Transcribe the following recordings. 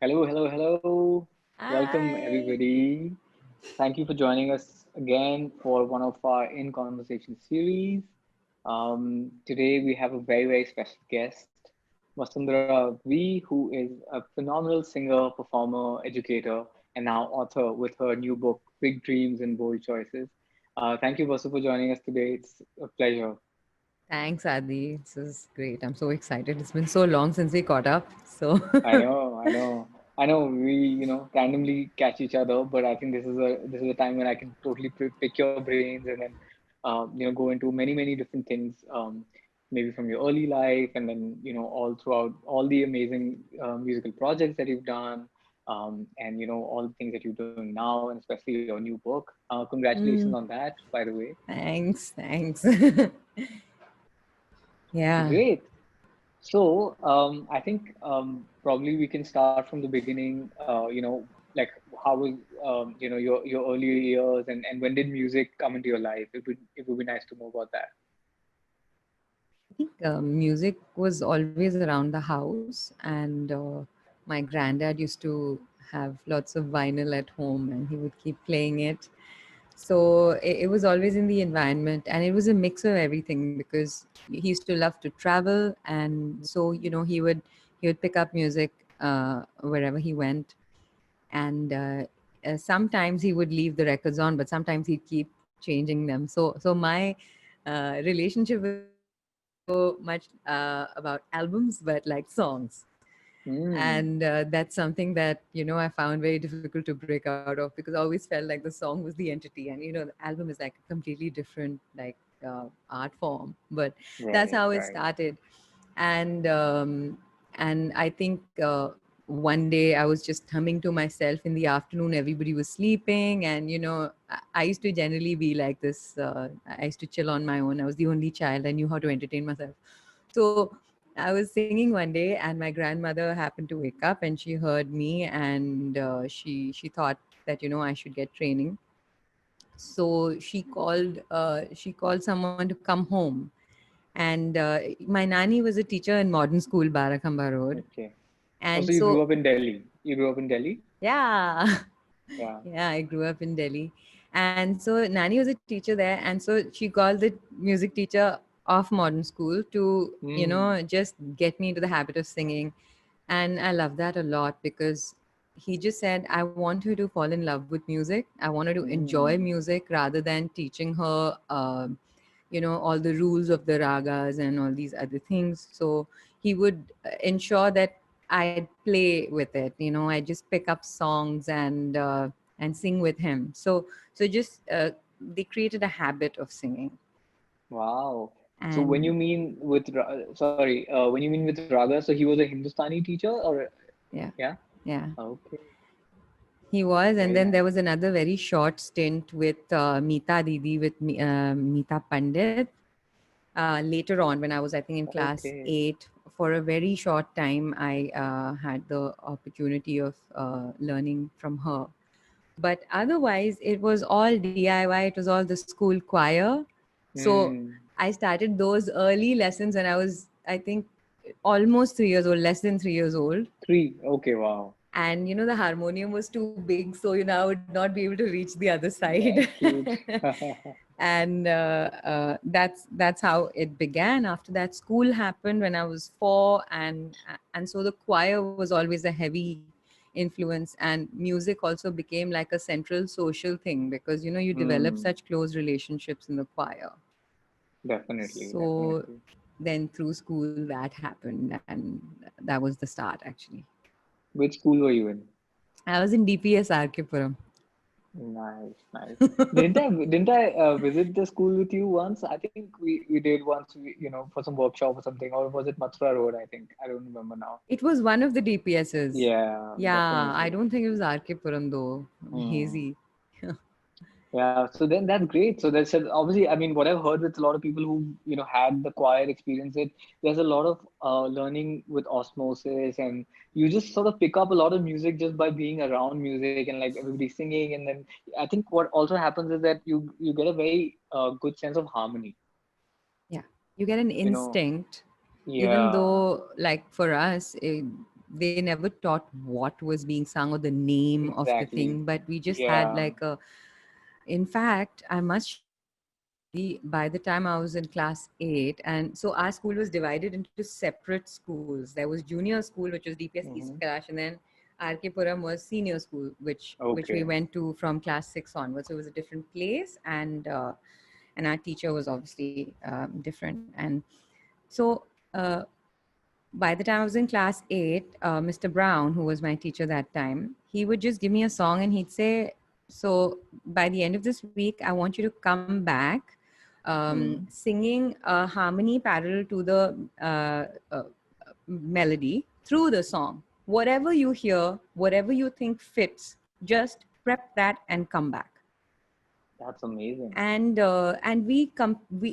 Hello, hello, hello. Welcome, Hi. everybody. Thank you for joining us again for one of our In Conversation series. Today, we have a very, very special guest, Vasundhara Vee, who is a phenomenal singer, performer, educator, and now author with her new book, Big Dreams and Bold Choices. Thank you, Vasu, for joining us today. It's a pleasure. Thanks, Adi. This is great. I'm so excited. It's been so long since we caught up. So, I know, I know, I know. We, randomly catch each other, but I think this is a time when I can totally pick your brains and then, go into many, many different things. Maybe from your early life, and then all throughout all the amazing musical projects that you've done, and all the things that you're doing now, and especially your new book. Congratulations on that, by the way. thanks. Yeah. Great. So, I think probably we can start from the beginning. Like how was your earlier years, and when did music come into your life? It would be nice to know about that. I think music was always around the house, and my granddad used to have lots of vinyl at home, and he would keep playing it. So it was always in the environment, and it was a mix of everything because he used to love to travel, and so he would pick up music wherever he went, and sometimes he would leave the records on, but sometimes he'd keep changing them. So my relationship with music is not so much about albums, but like songs. Mm, And that's something that I found very difficult to break out of, because I always felt like the song was the entity, and the album is like a completely different, like, art form. But that's right, how it right. started. And um, and I think one day I was just humming to myself in the afternoon. Everybody was sleeping, and I used to generally be like this. I used to chill on my own. I was the only child. I knew how to entertain myself. So I was singing one day, and my grandmother happened to wake up, and she heard me, and she thought that I should get training. So she called someone to come home, and my nanny was a teacher in modern school, Barakhamba Road. Okay. Also, And you grew so, up in Delhi. You grew up in Delhi. yeah. Yeah. Yeah, I grew up in Delhi. And so Nani was a teacher there. And so she called the music teacher of modern school to, Mm, just get me into the habit of singing. And I love that a lot, because he just said, I want her to fall in love with music. I want her to enjoy mm. music rather than teaching her, all the rules of the ragas and all these other things. So he would ensure that I'd play with it. I just pick up songs and sing with him. So just they created a habit of singing. Wow. So when you And mean with sorry, when you mean with Raga, so he was a Hindustani teacher, or yeah, yeah? yeah, Okay, he was. And very then there nice. was another very short stint with Meeta Didi, with Meeta Pandit, later on, when I was, I think, in class Okay. 8. For a very short time, I had the opportunity of learning from her. But otherwise, it was all DIY. It was all the school choir. So Hmm. I started those early lessons when I was, I think, almost 3 years old, less than 3 years old. Three. Okay, wow. And the harmonium was too big, so I would not be able to reach the other side. That's cute. And that's how it began. After that, school happened when I was 4, and so the choir was always a heavy influence, and music also became like a central social thing, because you develop Hmm. such close relationships in the choir. Definitely, So definitely. then through school that happened, and that was the start, actually. Which school were you in? I was in DPS Arkipuram. Nice, nice. Didn't I visit the school with you once? I think we did once, for some workshop or something, or was it Mathura Road? I think I don't remember now. It was one of the DPSs. Yeah, Yeah, I definitely. don't think it was Arkipuram though. Hmm. Hazy. Yeah, so then that's great. So that's obviously, I mean, what I've heard with a lot of people who, had the choir experience, there's a lot of learning with osmosis, and you just sort of pick up a lot of music just by being around music and like everybody singing. And then I think what also happens is that you get a very good sense of harmony, Yeah. You get an you know. instinct, even Yeah. though, like, for us, they never taught what was being sung or the name of the Exactly. thing, but we just had Yeah. like a, in fact, I must share this story. By the time I was in class 8, and so our school was divided into separate schools. There was junior school, which was DPS East Hmm. Kailash, and then RK Puram was senior school, which we Okay. went to from class 6 onwards. So it was a different place, and our teacher was obviously different. And so by the time I was in class 8, Mr. Brown, who was my teacher that time, he would just give me a song and he'd say, "So by the end of this week, I want you to come back Hmm. singing a harmony parallel to the melody through the song. Whatever you hear, whatever you think fits, just prep that and come back." That's amazing. And we,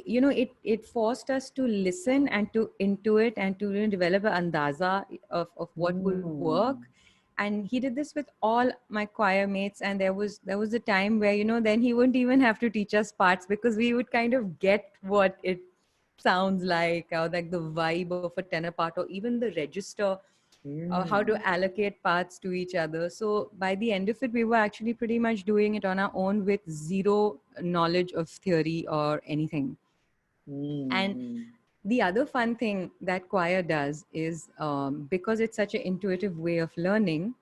you know, it forced us to listen and to intuit and to, you know, develop an andaza of what would work. Hmm. And he did this with all my choir mates, and there was a time where, you know, then he wouldn't even have to teach us parts because we would kind of get what it sounds like, or like the vibe of a tenor part, or even the register, how to Hmm. allocate parts to each other. So by the end of it, we were actually pretty much doing it on our own with zero knowledge of theory or anything. And Hmm. the other fun thing that choir does is, because it's such an intuitive way of learning,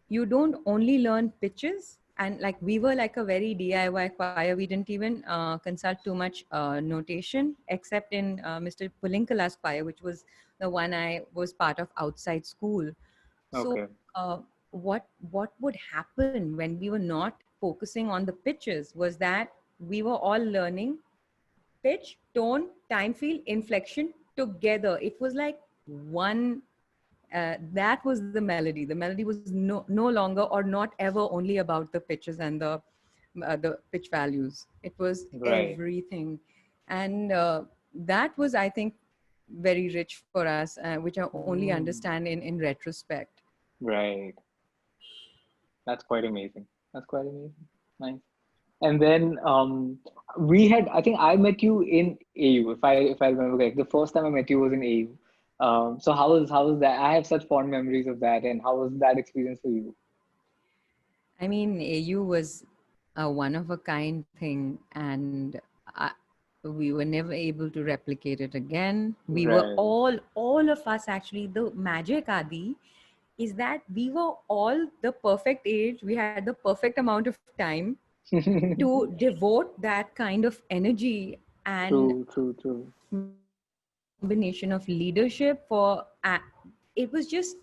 you don't only learn pitches. And like we were like a very DIY choir, we didn't even consult too much notation, except in Mr. Pulinkala's choir, which was the one I was part of outside school. So Okay. uh, what would happen when we were not focusing on the pitches was that we were all learning pitch, tone, time feel, inflection together. It was like one. That was the melody. The melody was no longer or not ever only about the pitches and the pitch values. It was Right. everything, and that was, I think, very rich for us, which I only Hmm. understand in retrospect. Right. That's quite amazing. That's quite amazing. Nice. And then we had, I think I met you in AU, if I remember correct. The first time I met you was in AU. So how was that? I have such fond memories of that. And how was that experience for you? I mean, AU was a one of a kind thing, and we were never able to replicate it again. We were Right. all of us actually. The magic, Adi, is that we were all the perfect age. We had the perfect amount of time to devote that kind of energy, and True, true, true. with a combination of leadership for it was just,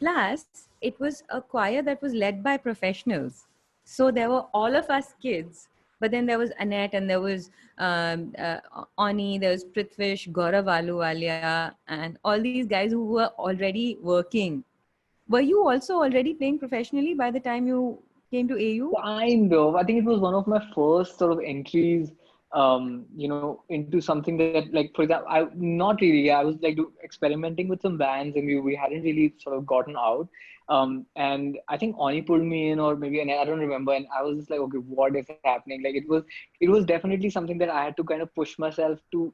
plus it was a choir that was led by professionals. So there were all of us kids, but then there was Annette, and there was Ani, there was Prithvish, Gaurav Aluwalia, and all these guys who were already working. Were you also already playing professionally by the time you came to AU? Kind of. I think it was one of my first sort of entries, into something that, like, for example, I not really. I was like experimenting with some bands, and we hadn't really sort of gotten out. And I think Oni pulled me in, or maybe, and I don't remember. And I was just like, okay, what is happening? Like, it was definitely something that I had to kind of push myself to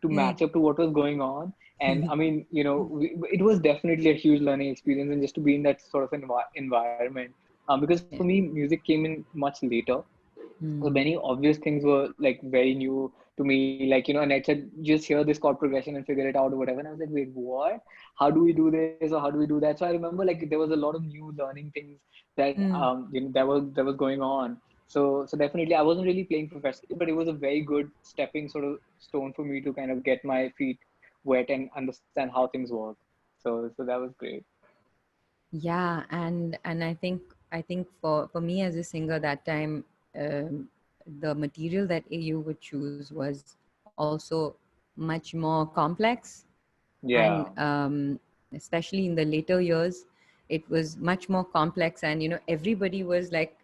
Mm. match up to what was going on. And I mean, it was definitely a huge learning experience, and just to be in that sort of environment. Because for Yeah. me, music came in much later. So Mm. many obvious things were like very new to me. Like, and I said, just hear this chord progression and figure it out or whatever. And I was like, wait, what? How do we do this, or how do we do that? So I remember like there was a lot of new learning things that Mm. that was going on. So definitely I wasn't really playing professionally, but it was a very good stepping sort of stone for me to kind of get my feet wet and understand how things work. So that was great. Yeah, and I think for me as a singer that time, um, the material that AU would choose was also much more complex, and Yeah, especially in the later years, it was much more complex, and everybody was like,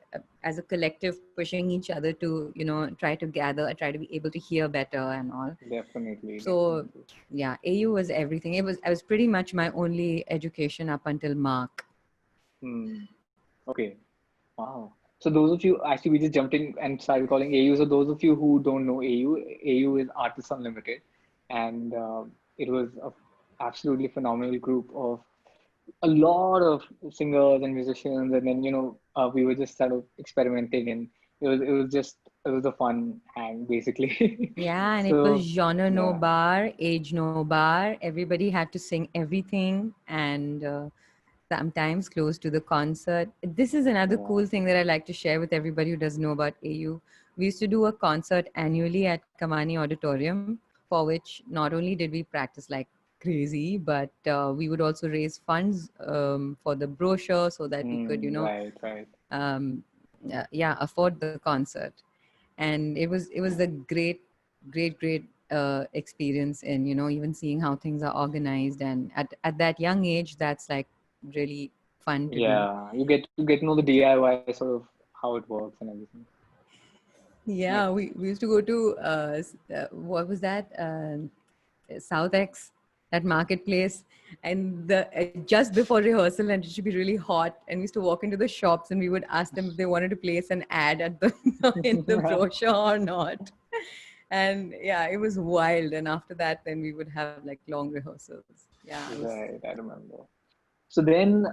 as a collective, pushing each other to try to gather, try to be able to hear better and all. definitely, So definitely. yeah, AU was everything. I was pretty much my only education up until Mark. Hmm. Okay. Wow. So those of you, actually, we just jumped in and started calling AU. So those of you who don't know AU, AU is Artists Unlimited, and it was a absolutely phenomenal group of a lot of singers and musicians, and then we were just sort of experimenting, and it was a fun hang basically. Yeah, and it was So genre no yeah, bar, age no bar. Everybody had to sing everything, and sometimes close to the concert. This is another yeah, cool thing that I like to share with everybody who doesn't know about AU. We used to do a concert annually at Kamani Auditorium, for which not only did we practice like crazy, but we would also raise funds for the brochure so that we could, right, right, um, yeah, afford the concert. And it was a great experience in even seeing how things are organized, and at that young age that's like really fun to do. yeah. You get to know the DIY sort of how it works and everything. Nice. Yeah, we used to go to what was that, South X, that marketplace, and the just before rehearsal, and it should be really hot, and we used to walk into the shops and we would ask them if they wanted to place an ad at the in the brochure or not. And yeah, it was wild. And after that, then we would have like long rehearsals. Yeah, it was. Right, I remember. So then,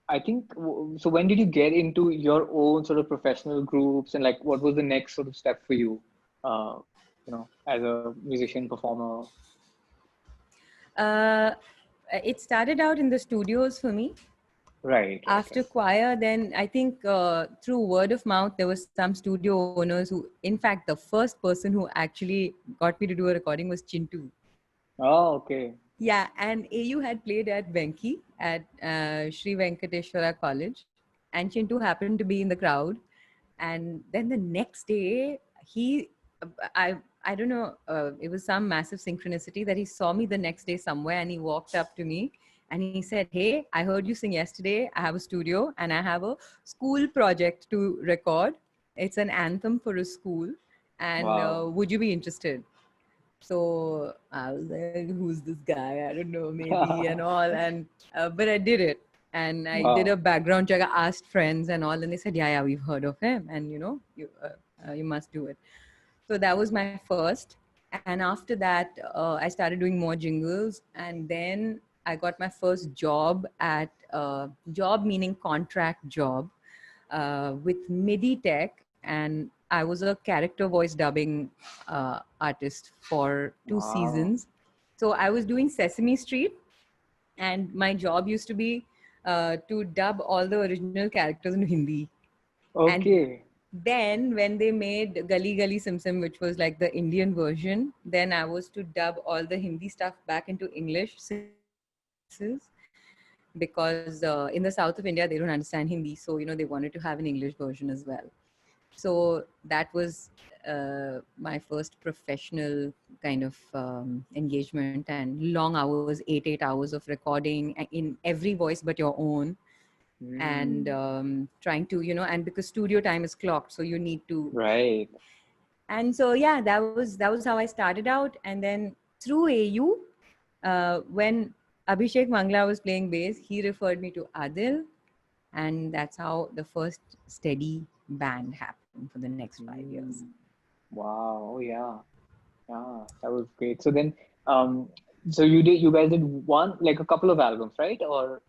I think, so when did you get into your own sort of professional groups, and like what was the next sort of step for you, uh, as a musician, performer? uh, it started out in the studios for me. Right, right, After right. choir, then I think through word of mouth, there was some studio owners who, in fact, the first person who actually got me to do a recording was Chintu. Oh, okay. Yeah, and AU had played at Venki at Sri Venkateshwara College, and Chintu happened to be in the crowd. And then the next day, he, I don't know, it was some massive synchronicity that he saw me the next day somewhere, and he walked up to me and he said, "Hey, I heard you sing yesterday. I have a studio and I have a school project to record. It's an anthem for a school, and Wow. would you be interested?" So I was like, "Who's this guy? I don't know, maybe," and all. And but I did it, and I did a Wow. background check. I asked friends and all, and they said, "Yeah, yeah, we've heard of him, and you must do it." So that was my first. And after that, I started doing more jingles, and then I got my first job at job meaning contract job with MIDI Tech, and I was a character voice dubbing artist for 2 seasons. Wow. So I was doing Sesame Street, and my job used to be to dub all the original characters in Hindi. And Okay. then when they made Gully Gully Sim Sim, which was like the Indian version, then I was to dub all the Hindi stuff back into English synchronized voices, because in the south of India they don't understand Hindi, so they wanted to have an English version as well. So that was my first professional kind of engagement, and long hours, 8 hours of recording in every voice but your own, and Hmm. trying to and because studio time is clocked, so you need to. Right. And so yeah, that was how I started out. And then through AU, when Abhishek Mangla was playing bass, he referred me to Adil, and that's how the first steady band happened for the next 5 years. Hmm. Wow. Oh, yeah. Yeah. That was great. So then, um, so you guys did one, like a couple of albums, right? Or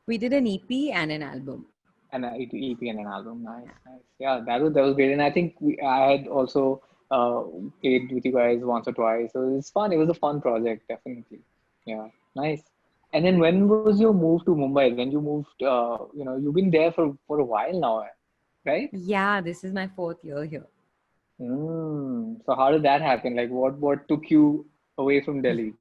We did an EP and an album. an EP and an album. Nice, Yeah. nice. Yeah, that was great. And I think I had also uh, played with you guys once or twice. So it's fun. It was a fun project, definitely. Yeah, nice. And then when was your move to Mumbai? When you moved, you've been there for a while now, right? Yeah, this is my 4th year here. So how did that happen? Like, what took you away from Delhi?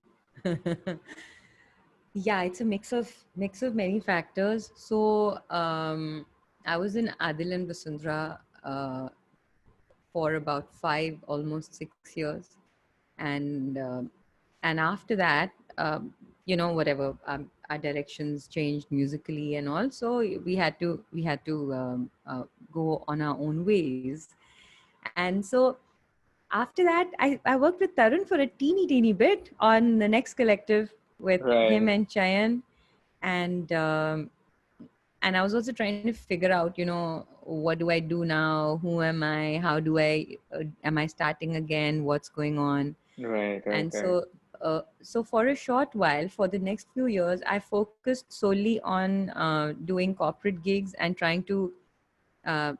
Yeah, it's a mix of many factors. So I was in Adil and Vasundhara for about 5, almost 6 years, and after that, whatever, our directions changed musically, and also we had to go on our own ways. And so after that, I worked with Tarun for a teeny bit on the next collective with him Right, and Chayan, and I was also trying to figure out, what do I do now? Who am I? How do I? Am I starting again? What's going on? right, right, And right. so so for a short while, for the next few years, I focused solely on doing corporate gigs and trying to uh,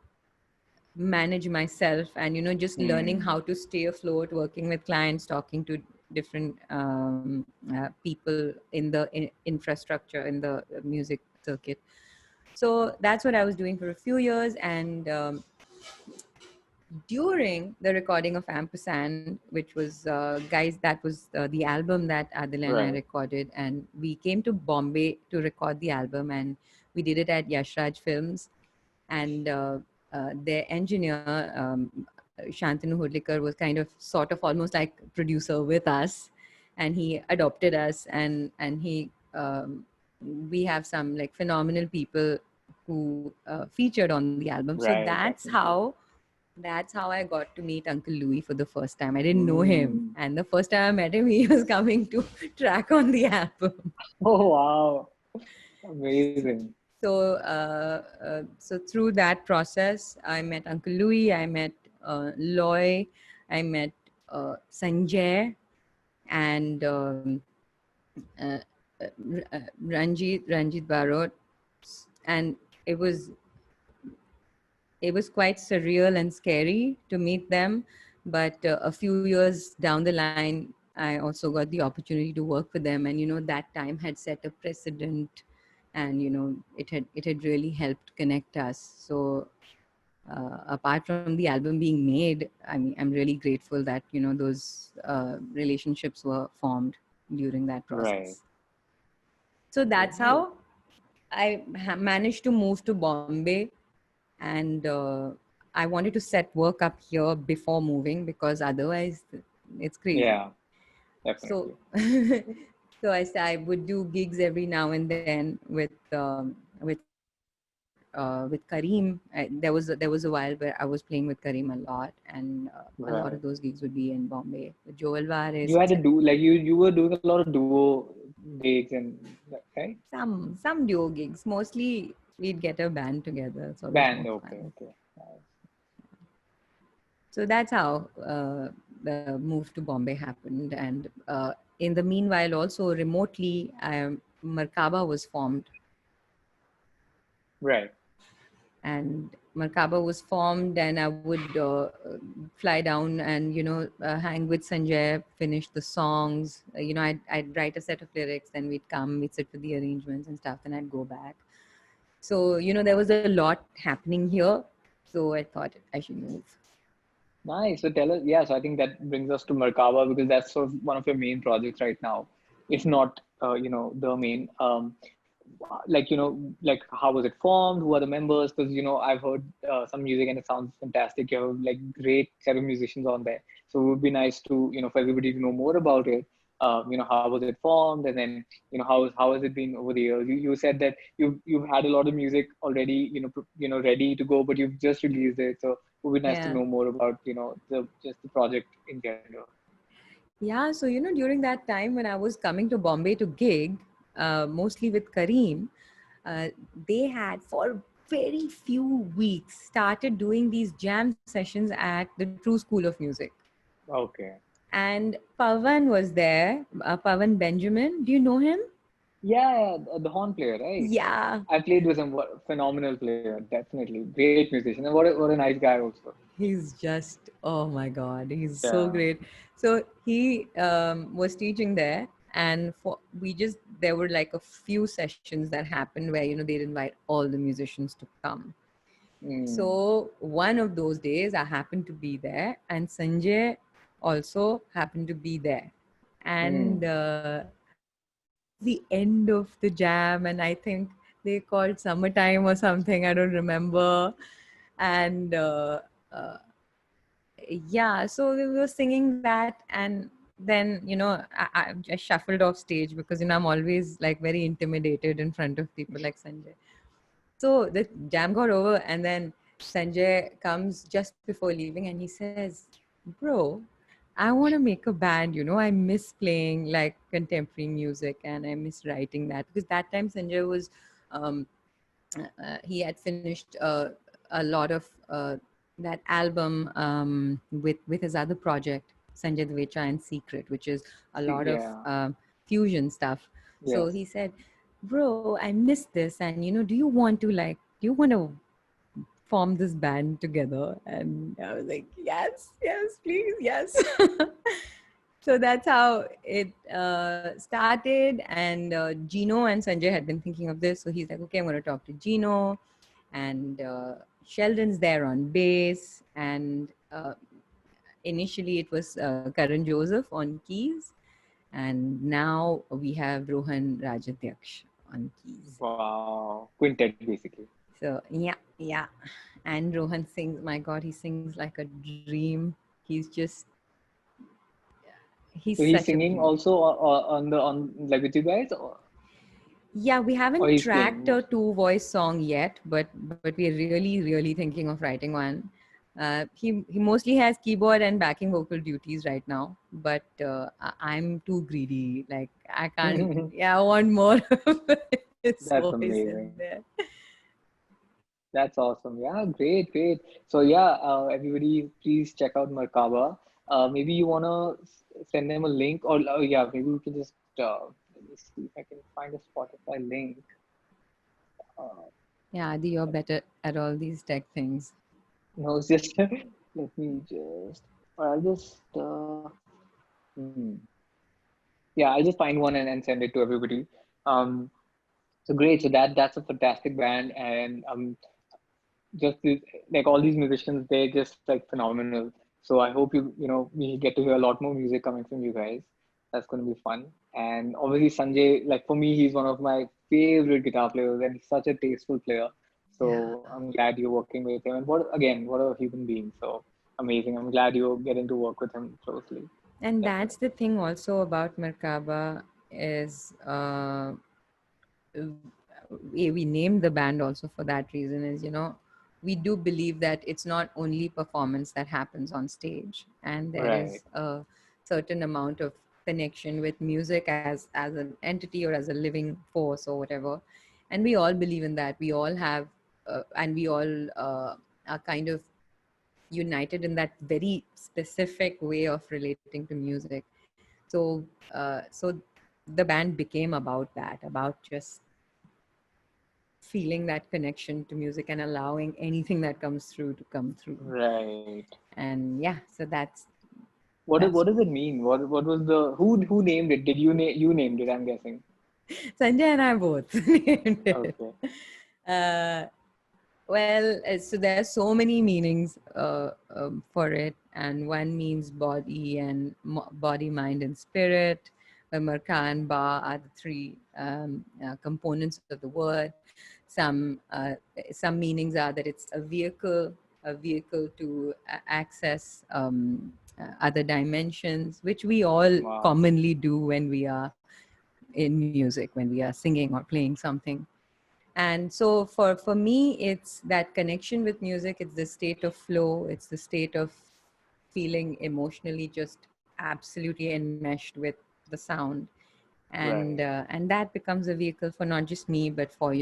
manage myself, and just learning Hmm. how to stay afloat, working with clients, talking to different people in the infrastructure in the music circuit. So that's what I was doing for a few years. And during the recording of Ampersand, which was guys, that was the album that Adil and I Right. recorded, and we came to Bombay to record the album, and we did it at Yashraj Films. And their engineer, Shantanu Hudlikar, was kind of sort of almost like producer with us, and he adopted us. And he we have some like phenomenal people who featured on the album. So Right. Definitely. that's how I got to meet Uncle Louis for the first time. I didn't know him, Hmm. and the first time I met him, he was coming to track on the album. Oh wow. Amazing. So through that process, I met Uncle Louis, I met Loy, I met Sanjay, and uh, Ranjit Barot, and it was it was quite surreal and scary to meet them. But a few years down the line, I also got the opportunity to work for them, and that time had set a precedent, and it had really helped connect us. So apart from the album being made, I mean, I'm really grateful that those relationships were formed during that Right. process. So that's Right. how I managed to move to Bombay. And I wanted to set work up here before moving, because otherwise it's crazy. Yeah. So Definitely. so I would do gigs every now and then with Kareem. There was a while where I was playing with Kareem a lot, and a lot Right. of those gigs would be in Bombay with Joel Varis, You had to etc. do like you were doing a lot of duo gigs and right? Some duo gigs. Mostly we'd get a band together. It's always Band. more Okay. fun. Okay. Nice. So that's how the move to Bombay happened. And in the meanwhile, also remotely, Merkaba was formed. Right. And Merkaba was formed, and I would fly down and hang with Sanjay, finish the songs. I'd write a set of lyrics, then we'd come, we'd sit for the arrangements and stuff, then I'd go back. So there was a lot happening here. So I thought I should move. Nice. So tell us, yeah, so I think that brings us to Merkaba because that's sort of one of your main projects right now, if not, the main. Like, like how was it formed? Who are the members? Because, I've heard some music and it sounds fantastic. You have like great set of musicians on there. So it would be nice to, for everybody to know more about it. How was it formed? And then, how has it been over the years? You said that you've had a lot of music already, ready to go, but you've just released it. So it would be nice to Yeah. know more about, the project in general. Yeah, so during that time when I was coming to Bombay to gig, mostly with Kareem, uh, they had for very few weeks started doing these jam sessions at the True School of Music. Okay. And Pavan was there, Pavan Benjamin. Do you know him? Yeah, the horn player, right? Yeah, I played with him. What phenomenal player, definitely great musician, and what a nice guy also. he's just, oh my God, he's so Yeah. great. So he was teaching there, and there were like a few sessions that happened where they'd invite all the musicians to come. Mm. So one of those days I happened to be there, and Sanjay also happened to be there. And Mm. towards the end of the jam, and I think they called Summertime or something, I don't remember. And uh, yeah, so we were singing that, and then I just shuffled off stage, because I'm always like very intimidated in front of people like Sanjay. So the jam got over, and then Sanjay comes just before leaving, and he says, "Bro, I want to make a band. I miss playing like contemporary music, and I miss writing that, because that time Sanjay was, um, he had finished a lot of that album with his other project. Sanjay Dvecha and Secret, which is a lot of Yeah. fusion stuff. So Yes. he said, "Bro, I missed this, and do you want to do you want to form this band together?" And I was like, "Yes, yes, please, yes." So that's how it started. And Gino and Sanjay had been thinking of this, so he's like, "Okay, I'm going to talk to Gino." And Sheldon's there on bass, and initially it was Karan Joseph on keys, and now we have Rohan Rajadhyaksh on keys. Wow. Quintet, basically. So yeah, yeah. And Rohan sings, my God, he sings like a dream. He's just, he's So he's such a singing beauty. also on like with you guys, Yeah, we or haven't he's playing tracked a most. two-voice song yet, but we're really, really thinking of writing one. He mostly has keyboard and backing vocal duties right now, but I'm too greedy. Like I can't. Yeah, I want more of his That's voice in amazing. there. That's awesome. Yeah, great, great. So yeah, everybody, please check out Merkaba. Maybe you wanna send them a link, or yeah, maybe we can just let me see if I can find a Spotify link. Uh, Yeah, Adi, you're better at all these tech things. no, it's just let me just, or I'll just hmm. Yeah, I'll just find one and send it to everybody. Um, so great. So that's a fantastic band, and just like all these musicians, they're just like phenomenal. So I hope we get to hear a lot more music coming from you guys. That's going to be fun. And obviously Sanjay, like for me, he's one of my favorite guitar players, and he's such a tasteful player. Yeah. So I'm glad you're working with him. And what a human being. So amazing. I'm glad you're getting to work with him closely. And that's Definitely. the thing also about Merkaba is we named the band also for that reason is we do believe that it's not only performance that happens on stage, and there Right. is a certain amount of connection with music as an entity or as a living force or whatever. And we all believe in that. We all have and we all are kind of united in that very specific way of relating to music. So the band became about that, about just feeling that connection to music and allowing anything that comes through to come through. Right. And yeah, so that's What that's does it mean? What was the who named it? Did you named it? I'm guessing. Sanjay and I both named it. Okay. Uh, well, so there's so many meanings for it, and one means body and body, mind, and spirit. Marka and Ba are the three components of the word. Some some meanings are that it's a vehicle to access other dimensions, which we all Wow. commonly do when we are in music, when we are singing or playing something. And so for me, it's that connection with music. It's the state of flow. It's the state of feeling emotionally just absolutely enmeshed with the sound. Right. And that becomes a vehicle for not just me, but for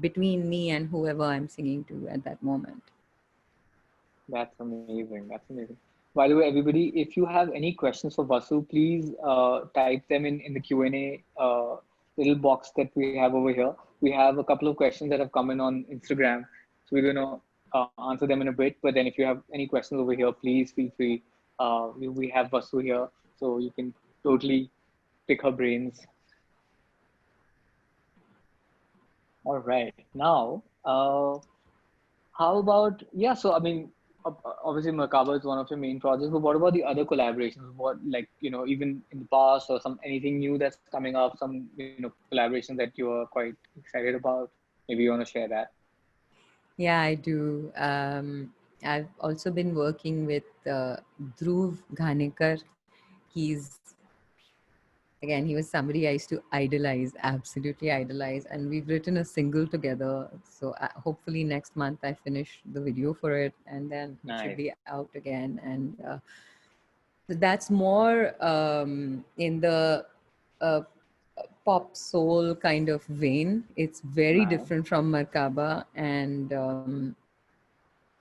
between me and whoever I'm singing to at that moment. That's amazing. That's amazing. By the way, everybody, if you have any questions for Vasu, please type them in the Q&A little box that we have over here. We have a couple of questions that have come in on Instagram, so we're gonna answer them in a bit. But then, if you have any questions over here, please feel free. We have Vasu here, so you can totally pick her brains. All right. Now, how about, yeah, so I mean, obviously Merkaba is one of your main projects, but what about the other collaborations? What, like, even in the past or anything new that's coming up, some, collaborations that you are quite excited about? Maybe you want to share that. Yeah, I do. I've also been working with Dhruv Ghanekar. He's Again, he was somebody I used to idolize, absolutely idolize, and we've written a single together. So hopefully next month I finish the video for it, and then it should Nice. be out again. And that's more in the uh, pop soul kind of vein. It's very Nice. different from Merkaba, and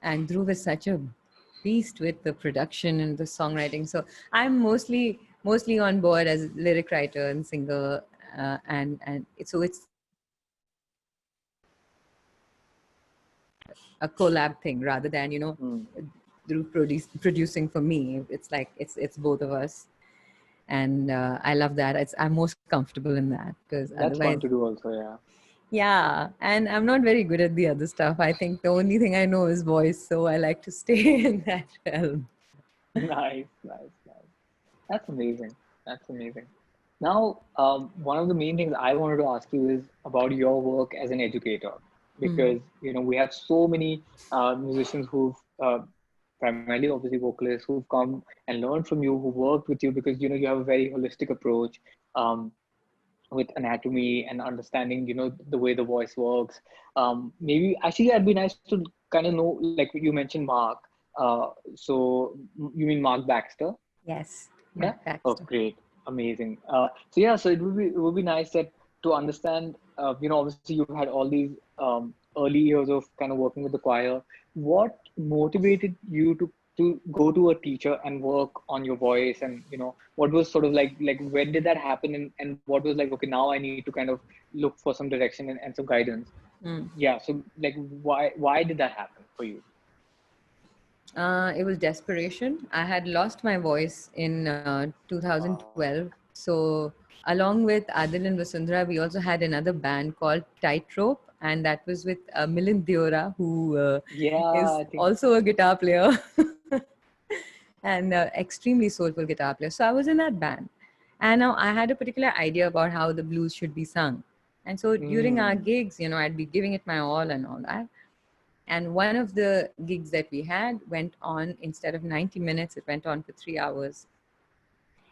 Dhruv is such a beast with the production and the songwriting. So I'm mostly on board as a lyric writer and singer, and so it's a collab thing rather than Mm. through producing for me. It's like it's both of us, and I love that. I'm most comfortable in that because That's otherwise, fun to do also, yeah. yeah. And I'm not very good at the other stuff. I think the only thing I know is voice, so I like to stay in that realm. Nice, nice, nice. That's amazing. That's amazing. Now, one of the main things I wanted to ask you is about your work as an educator, Hmm. because we have so many musicians who've primarily, obviously, vocalists who've come and learned from you, who worked with you, because you have a very holistic approach um, with anatomy and understanding, the way the voice works. Maybe actually, it'd be nice to kind of know, like you mentioned, Mark. So you mean Mark Baxter? Yes, Yeah. Mark Oh, Baxter. great. Amazing. So yeah, so it would be nice that to understand, obviously you've had all these early years of kind of working with the choir. What motivated you to go to a teacher and work on your voice, and what was sort of like when did that happen, and what was like, okay, now I need to kind of look for some direction and some guidance. Mm. Yeah. So like why did that happen for you? It was desperation. I had lost my voice in Wow. 2012. So, along with Adil and Vasundhara, we also had another band called Tightrope, and that was with Milind Deora, who Yeah, is I think. also a guitar player and extremely soulful guitar player. So, I was in that band. And now I had a particular idea about how the blues should be sung. And so, during our Mm, gigs, I'd be giving it my all and all that. And one of the gigs that we had went on, instead of 90 minutes, it went on for 3 hours.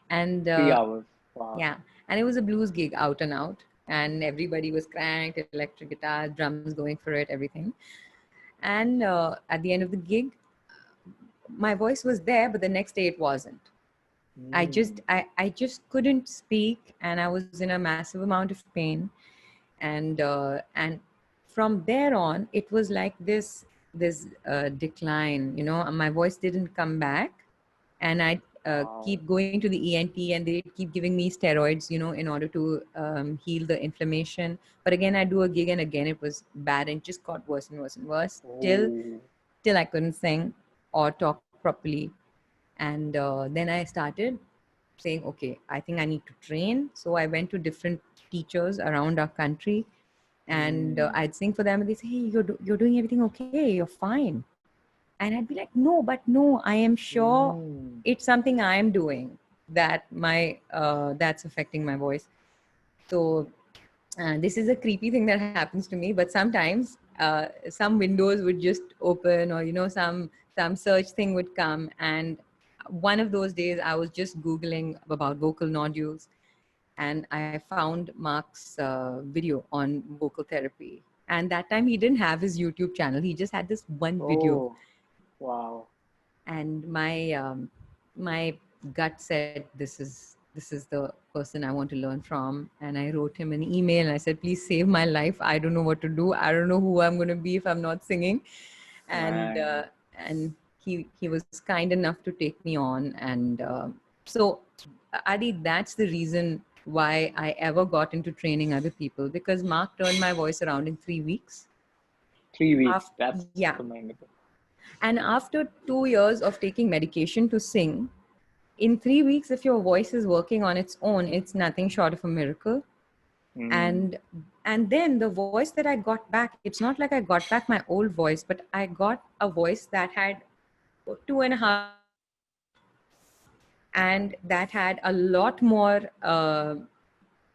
And 3 hours. Wow. yeah, and it was a blues gig out and out. And everybody was cranked, electric guitars, drums going for it, everything. And at the end of the gig, my voice was there, but the next day it wasn't. Mm. I just couldn't speak, and I was in a massive amount of pain. And from there on, it was like this decline. My voice didn't come back, and I Wow. keep going to the ENT, and they keep giving me steroids, in order to heal the inflammation. But again, I do a gig, and again it was bad, and just got worse and worse and worse Oh. till I couldn't sing or talk properly. And then I started saying, okay, I think I need to train. So I went to different teachers around our country, and Mm. I'd sing for them, and they say, hey, you're doing everything okay, you're fine. And I'd be like, no, but no, I am sure Mm. it's something I am doing that's affecting my voice. So this is a creepy thing that happens to me, but sometimes some windows would just open, or some search thing would come. And one of those days I was just googling about vocal nodules, and I found Mark's video on vocal therapy. And that time he didn't have his YouTube channel, he just had this one video. Oh. Wow. And my gut said, this is the person I want to learn from. And I wrote him an email, and I said, please save my life, I don't know what to do, I don't know who I'm going to be if I'm not singing. and Man. uh, and he was kind enough to take me on. And so, Adi, that's the reason why I ever got into training other people, because Mark turned my voice around in 3 weeks. 3 weeks. That's Yeah. commendable. And after 2 years of taking medication to sing, in 3 weeks, if your voice is working on its own, it's nothing short of a miracle. Mm. And then the voice that I got back, it's not like I got back my old voice, but I got a voice that had 2.5 years of practice, and that had a lot more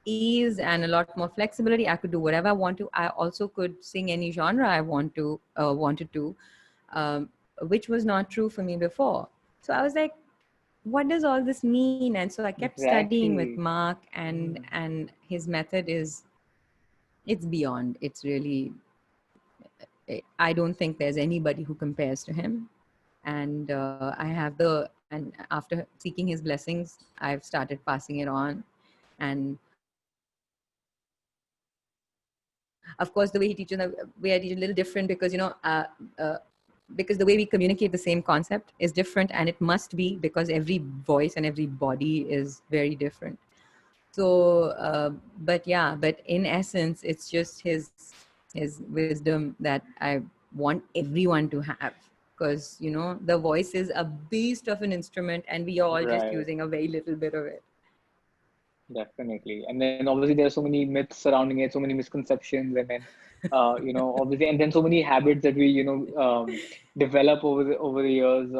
ease and a lot more flexibility. I could do whatever I want to. I also could sing any genre I wanted to, um, which was not true for me before. So I was like, what does all this mean? And so I kept studying with Exactly. Mark, and Mm. his method is, it's beyond. It's really, I don't think there's anybody who compares to him. And I have and after seeking his blessings, I've started passing it on. And of course, the way he teaches, the way I teach, is a little different, because uh, because the way we communicate the same concept is different, and it must be because every voice and every body is very different. So but yeah, but in essence it's just his wisdom that I want everyone to have, because the voice is a beast of an instrument and we are all just Right. using a very little bit of it. Definitely. And then obviously there are so many myths surrounding it, so many misconceptions, and then obviously, and then so many habits that we develop over the years,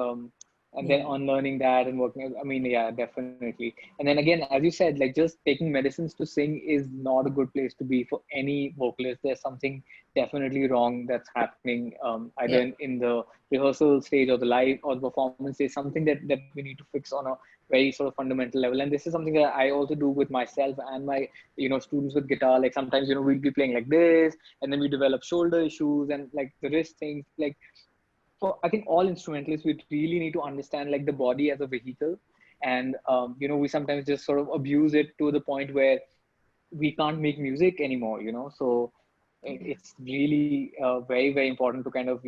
and then Yeah. unlearning that and working. I mean, yeah, definitely. And then again, as you said, like just taking medicines to sing is not a good place to be for any vocalist. There's something definitely wrong that's happening, either Yep. in the rehearsal stage or the live or the performance stage. Something that we need to fix on a very sort of fundamental level. And this is something that I also do with myself and my students with guitar. Like sometimes we'll be playing like this, and then we develop shoulder issues and like the wrist things. Like for I think all instrumentalists, we really need to understand like the body as a vehicle. And we sometimes just sort of abuse it to the point where we can't make music anymore. So it's really very, very important to kind of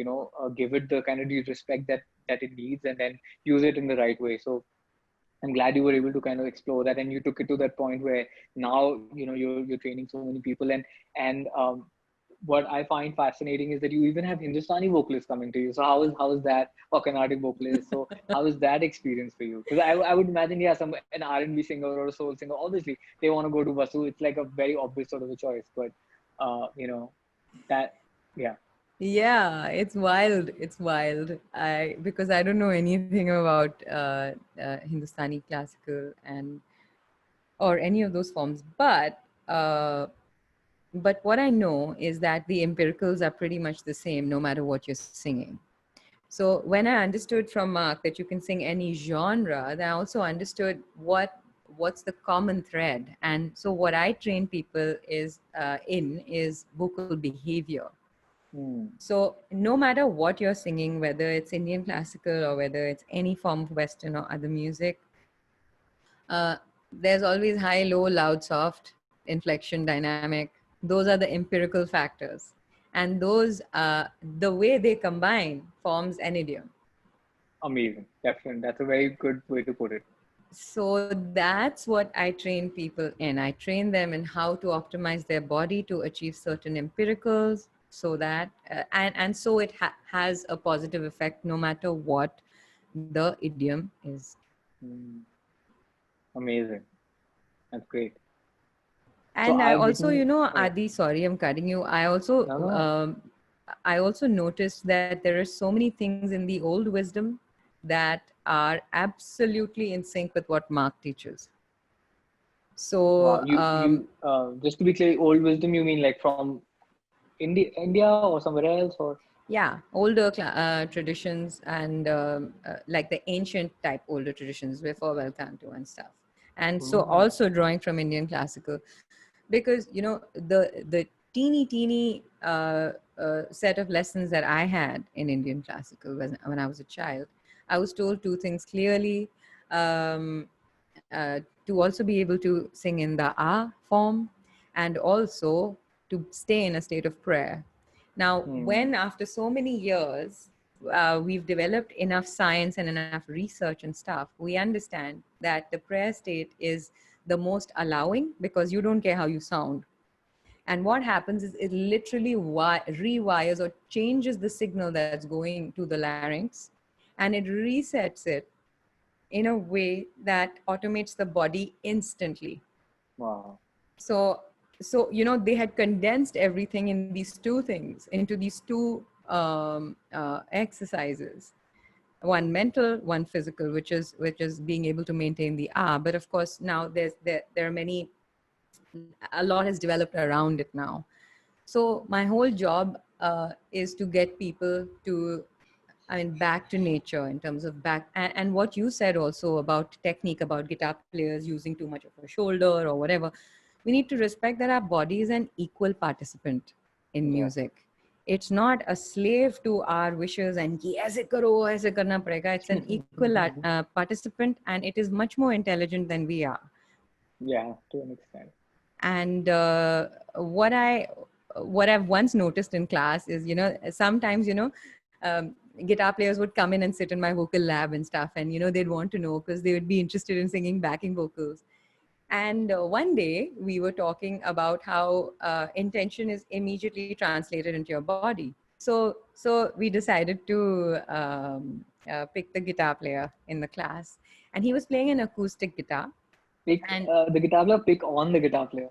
give it the kind of due respect that it needs, and then use it in the right way. So I'm glad you were able to kind of explore that, and you took it to that point where now you're training so many people. And what I find fascinating is that you even have Hindustani vocalists coming to you. So how is that, or Carnatic vocalists? So how is that experience for you? Because I would imagine, yeah, an R&B singer or a soul singer, obviously they want to go to Vasu. It's like a very obvious sort of a choice, but that yeah. Yeah, it's wild. It's wild. Because I don't know anything about Hindustani classical and or any of those forms, but what I know is that the empiricals are pretty much the same no matter what you're singing. So when I understood from Mark that you can sing any genre, then I also understood what's the common thread. And so what I train people is vocal behavior. Hmm. So no matter what you're singing, whether it's Indian classical or whether it's any form of Western or other music, uh, there's always high, low, loud, soft, inflection, dynamic. Those are the empirical factors. And the way they combine forms an idiom. Amazing. Definitely. That's a very good way to put it. So that's what I train people in. I train them in how to optimize their body to achieve certain empiricals, so that and so it has a positive effect no matter what the idiom is. Hmm. Amazing. That's great. So And I I've also, written. Oh yeah. Adi, sorry, I'm cutting you. No, no. I also noticed that there are so many things in the old wisdom that are absolutely in sync with what Mark teaches. Wow. So You just to be clear, old wisdom, you mean like from India or somewhere else, or? yeah, older traditions and like the ancient type older traditions before Belcanto and stuff. And so Right. also drawing from Indian classical, because the teeny set of lessons that I had in Indian classical when I was a child, I was told two things clearly. Um, to also be able to sing in the ah form, and also to stay in a state of prayer. Now, Hmm. when after so many years, we've developed enough science and enough research and stuff, we understand that the prayer state is the most allowing, because you don't care how you sound. And what happens is it literally rewires or changes the signal that's going to the larynx, and it resets it in a way that automates the body instantly. Wow. So they had condensed everything in these two things, into these two exercises, one mental, one physical, which is being able to maintain the ah. But of course now there are many, a lot has developed around it now. So my whole job is to get people to, I mean, back to nature in terms of back, and what you said also about technique, about guitar players using too much of a shoulder or whatever. We need to respect that our body is an equal participant in Yeah. music. It's not a slave to our wishes and "Ki aise karo, aise karna padega." It's an equal participant, and it is much more intelligent than we are. Yeah, to an extent. And what I've once noticed in class is, sometimes guitar players would come in and sit in my vocal lab and stuff, and they'd want to know because they would be interested in singing backing vocals. And one day we were talking about how intention is immediately translated into your body. So we decided to pick the guitar player in the class, and he was playing an acoustic guitar. Pick And the guitar player, pick on the guitar player.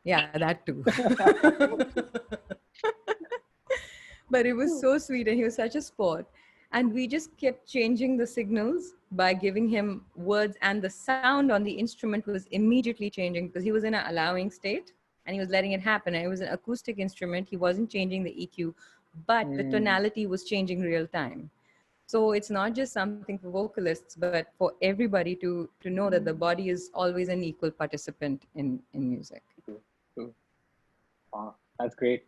yeah, that too. But it was so sweet, and he was such a sport. And we just kept changing the signals by giving him words, and the sound on the instrument was immediately changing because he was in an allowing state and he was letting it happen. And it was an acoustic instrument. He wasn't changing the EQ, but the Mm, tonality was changing real time. So it's not just something for vocalists, but for everybody to know that the body is always an equal participant in music. true, true. Wow, that's great.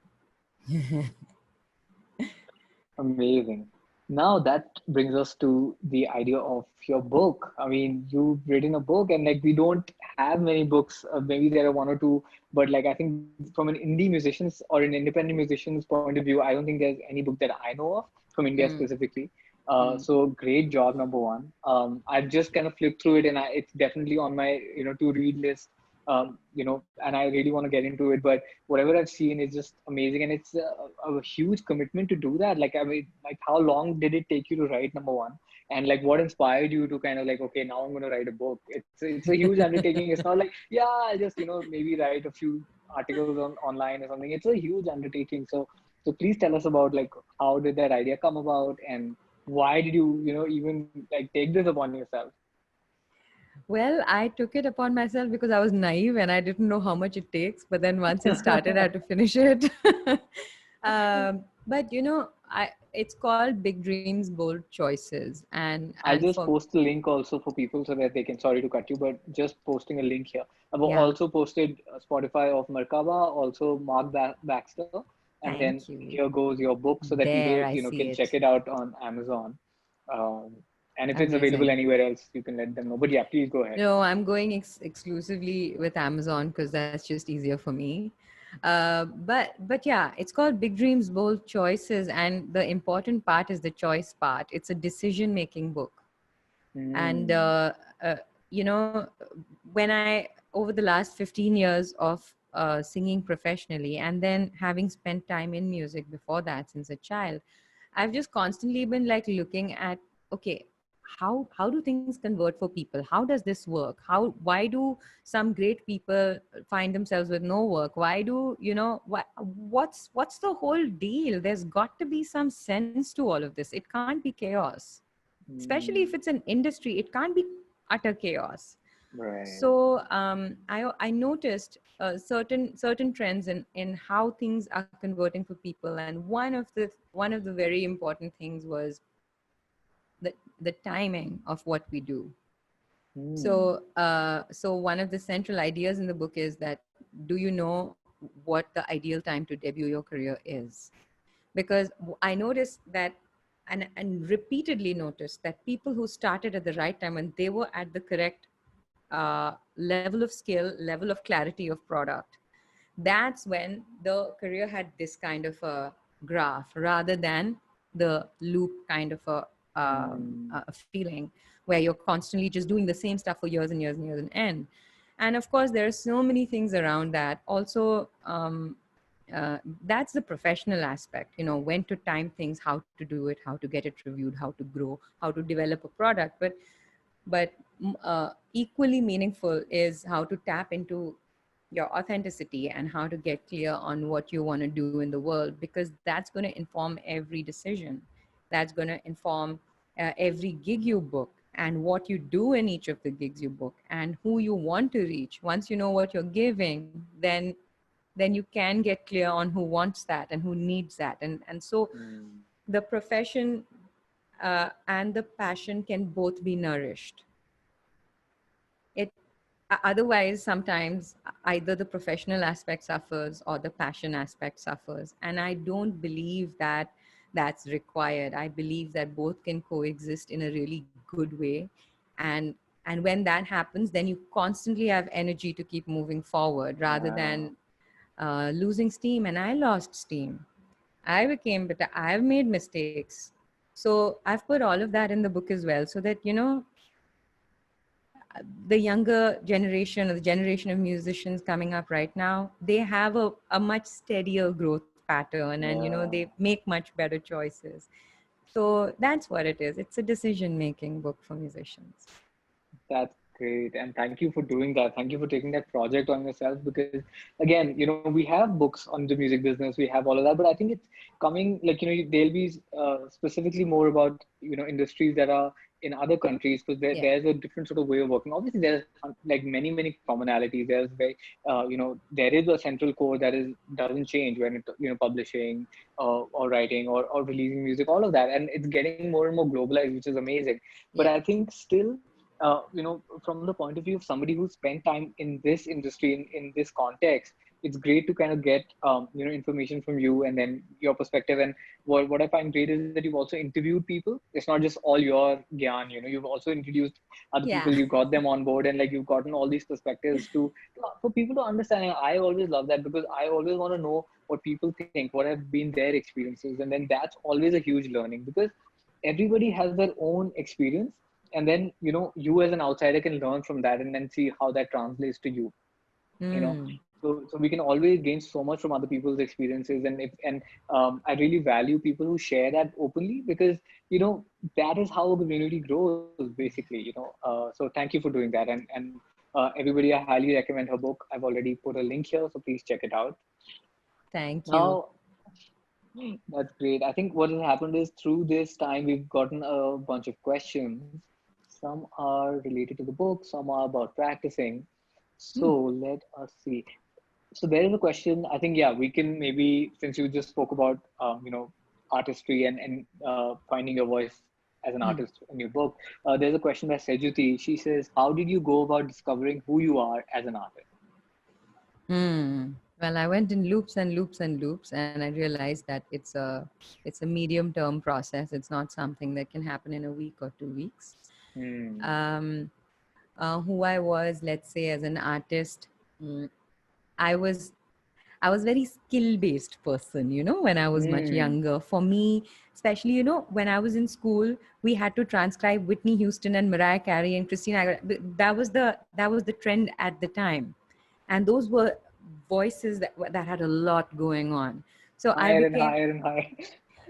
Amazing. Now that brings us to the idea of your book. I mean, you've written a book, and like we don't have many books. Maybe there are one or two, but like I think from an indie musician's or an independent musician's point of view, I don't think there's any book that I know of from India Mm, specifically. mm. So great job, number one. I've just kind of flipped through it, and it's definitely on my to read list. And I really want to get into it, but whatever I've seen is just amazing, and it's a huge commitment to do that. Like, I mean, like how long did it take you to write, number one, and like what inspired you to kind of like, okay, now I'm going to write a book. It's a huge undertaking. It's not like, yeah, I'll just maybe write a few articles on online or something. It's a huge undertaking. So please tell us about like how did that idea come about, and why did you even like take this upon yourself? Well, I took it upon myself because I was naive and I didn't know how much it takes. But then once it started, I had to finish it. But it's called Big Dreams, Bold Choices, and I'll for just post the link also for people so that they can, sorry to cut you, but just posting a link here. I've yeah, also posted Spotify of Merkaba, also Mark Baxter, and then thank you. here goes your book so that people, There, I can see check it. it out on Amazon. Um, and if it's available Amazing. anywhere else, you can let them know. But yeah, please go ahead. No, I'm going exclusively with Amazon because that's just easier for me. But yeah, it's called Big Dreams, Bold Choices, and the important part is the choice part. It's a decision making book. And Mm, you know when I over the last 15 years of singing professionally, and then having spent time in music before that since a child, I've just constantly been like looking at, okay, how do things convert for people? How does this work? Why do some great people find themselves with no work? Why do what's the whole deal? There's got to be some sense to all of this. It can't be chaos, especially if mm, it's an industry. It can't be utter chaos. right. So I noticed certain trends in how things are converting for people, and one of the very important things was the timing of what we do. Mm, So one of the central ideas in the book is that, do you know what the ideal time to debut your career is? Because I noticed that, and repeatedly noticed that people who started at the right time, when they were at the correct level of skill, level of clarity of product, that's when the career had this kind of a graph rather than the loop kind of mm, a feeling where you're constantly just doing the same stuff for years and years and years and end. And of course, there are so many things around that. Also, that's the professional aspect. When to time things, how to do it, how to get it reviewed, how to grow, how to develop a product. But equally meaningful is how to tap into your authenticity and how to get clear on what you want to do in the world, because that's going to inform every decision. That's going to inform every gig you book, and what you do in each of the gigs you book, and who you want to reach. Once you know what you're giving, then you can get clear on who wants that and who needs that. And so mm, the profession and the passion can both be nourished. It Otherwise, sometimes either the professional aspect suffers or the passion aspect suffers, and I don't believe that that's required. I believe that both can coexist in a really good way. And and when that happens, then you constantly have energy to keep moving forward rather uh, than losing steam. And I lost steam. I became bitter. I've made mistakes. So I've put all of that in the book as well, so that, the younger generation or the generation of musicians coming up right now, they have a much steadier growth pattern, and they Yeah. make much better choices. So that's what it is. It's a decision making book for musicians. That's great. And thank you for doing that. Thank you for taking that project on yourself because, again, we have books on the music business, we have all of that, but I think it's coming like, they'll be specifically more about, industries that are in other countries because Yeah. there's a different sort of way of working. Obviously, there's like many, many commonalities. There's there is a central core that doesn't change when publishing or writing or releasing music, all of that. And it's getting more and more globalized, which is amazing. But I Yeah. think still, from the point of view of somebody who spent time in this industry, in this context, it's great to kind of get, information from you and then your perspective. And what I find great is that you've also interviewed people. It's not just all your gyan, you've also introduced other people, Yeah. you got them on board, and like you've gotten all these perspectives for people to understand. And I always love that because I always want to know what people think, what have been their experiences. And then that's always a huge learning because everybody has their own experience, and then you as an outsider can learn from that and then see how that translates to you. you know Mm. so we can always gain so much from other people's experiences. And I really value people who share that openly because that is how a community grows basically. So thank you for doing that. And everybody, I highly recommend her book. I've already put a link here, so please check it out. Thank you. Now, that's great. I think what has happened is through this time, we've gotten a bunch of questions. Some are related to the book, some are about practicing. So Hmm. let us see. So there is a question. I think, yeah, we can maybe, since you just spoke about, artistry and finding your voice as an Hmm. artist in your book, there's a question by Sejuti. She says, how did you go about discovering who you are as an artist? Hmm. Well, I went in loops and loops and loops, and I realized that it's a medium term process. It's not something that can happen in a week or 2 weeks. Hmm. Um, who I was, let's say, as an artist, mm, I was I was very skill based person, when I was much Hmm. younger. For me, especially, when I was in school, we had to transcribe Whitney Houston and Mariah Carey and Christina Aguilera. That was the trend at the time, and those were voices that had a lot going on. So I Higher and became higher and higher.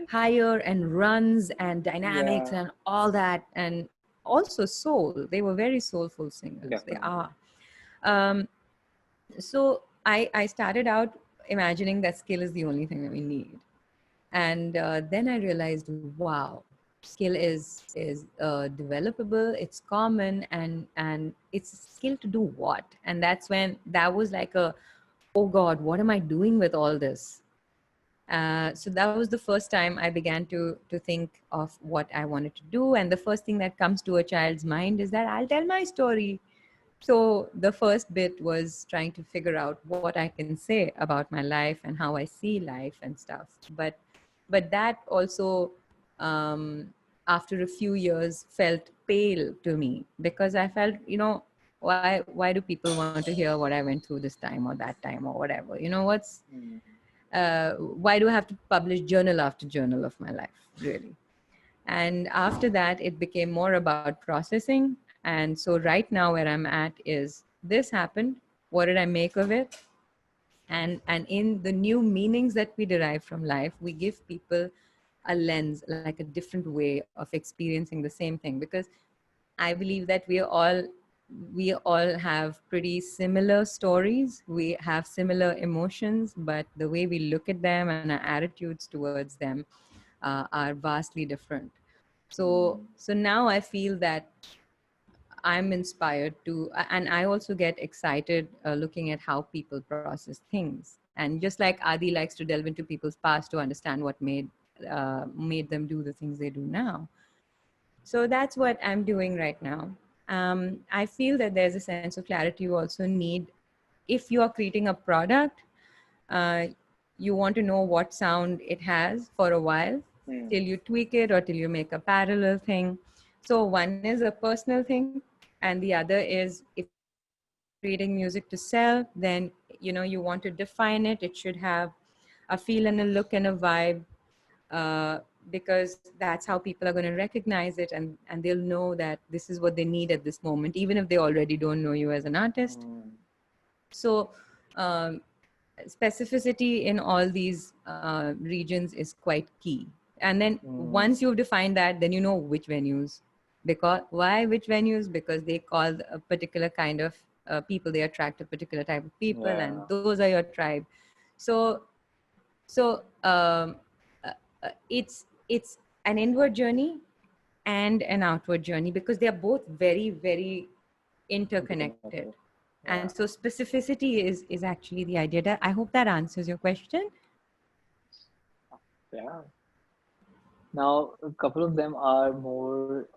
higher and runs and dynamics Yeah, and all that, and also soul. They were very soulful singers. They are. definitely. Um, so I started out imagining that skill is the only thing that we need, and then I realized, wow, skill is developable. It's common, and it's a skill to do what? And that's when that was like a, oh God, what am I doing with all this? So that was the first time I began to think of what I wanted to do. And the first thing that comes to a child's mind is that I'll tell my story. So the first bit was trying to figure out what I can say about my life and how I see life and stuff. But that also, um, after a few years, felt pale to me, because I felt, why do people want to hear what I went through this time or that time or whatever? Hmm. Why do I have to publish journal after journal of my life, really? And after that, it became more about processing. And so right now where I'm at is, this happened, what did I make of it? And in the new meanings that we derive from life, we give people a lens, like a different way of experiencing the same thing. Because I believe that we all have pretty similar stories. We have similar emotions, but the way we look at them and our attitudes towards them are vastly different. So now I feel that I'm inspired to, and I also get excited looking at how people process things. And just like Adi likes to delve into people's past to understand what made them do the things they do now. So that's what I'm doing right now. I feel that there's a sense of clarity you also need if you are creating a product. uh, you want to know what sound it has for a while, till Hmm. you tweak it or till you make a parallel thing. So one is a personal thing, and the other is, if you're creating music to sell, then you want to define it. It should have a feel and a look and a vibe, uh, because that's how people are going to recognize it, and they'll know that this is what they need at this moment, even if they already don't know you as an artist. Mm, So um, specificity in all these regions is quite key. And then mm, once you've defined that, then you know which venues. Because why which venues? Because they call a particular kind of people, they attract a particular type of people, and yeah. those are your tribe. So so it's an inward journey and an outward journey, because they are both very, very interconnected. Interconnected. And Yeah. so specificity is actually the idea. That I hope that answers your question. Yeah. Now, a couple of them are more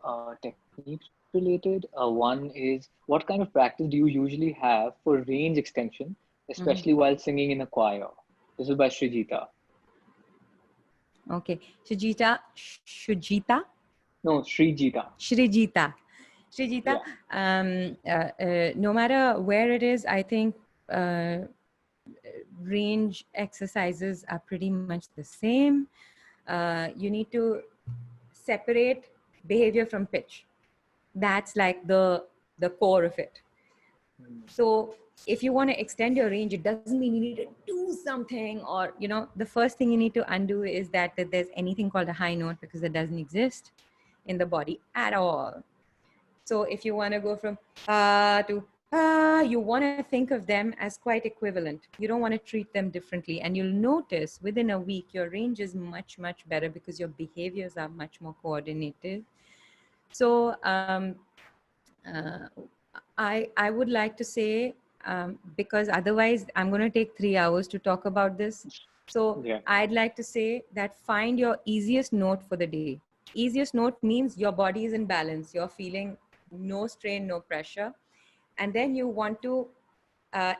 techniques related. One is, what kind of practice do you usually have for range extension, Mhm. especially while singing in a choir? This is by Srijita. Okay. Shujita, No, Srijita. Shrijita, Shrijita. Yeah. No matter where it is, I think uh, range exercises are pretty much the same. You need to separate behavior from pitch. That's like the core of it. Mm, So if you want to extend your range, it doesn't mean you need to do something, or the first thing you need to undo is that there's anything called a high note, because it doesn't exist in the body at all. So if you want to go from to you want to think of them as quite equivalent. You don't want to treat them differently. And you'll notice within a week, your range is much, much better because your behaviors are much more coordinated. So uh, I would like to say, because otherwise I'm going to take 3 hours to talk about this. So yeah. I'd like to say that find your easiest note for the day. Easiest note means your body is in balance. You're feeling no strain, no pressure. And then you want to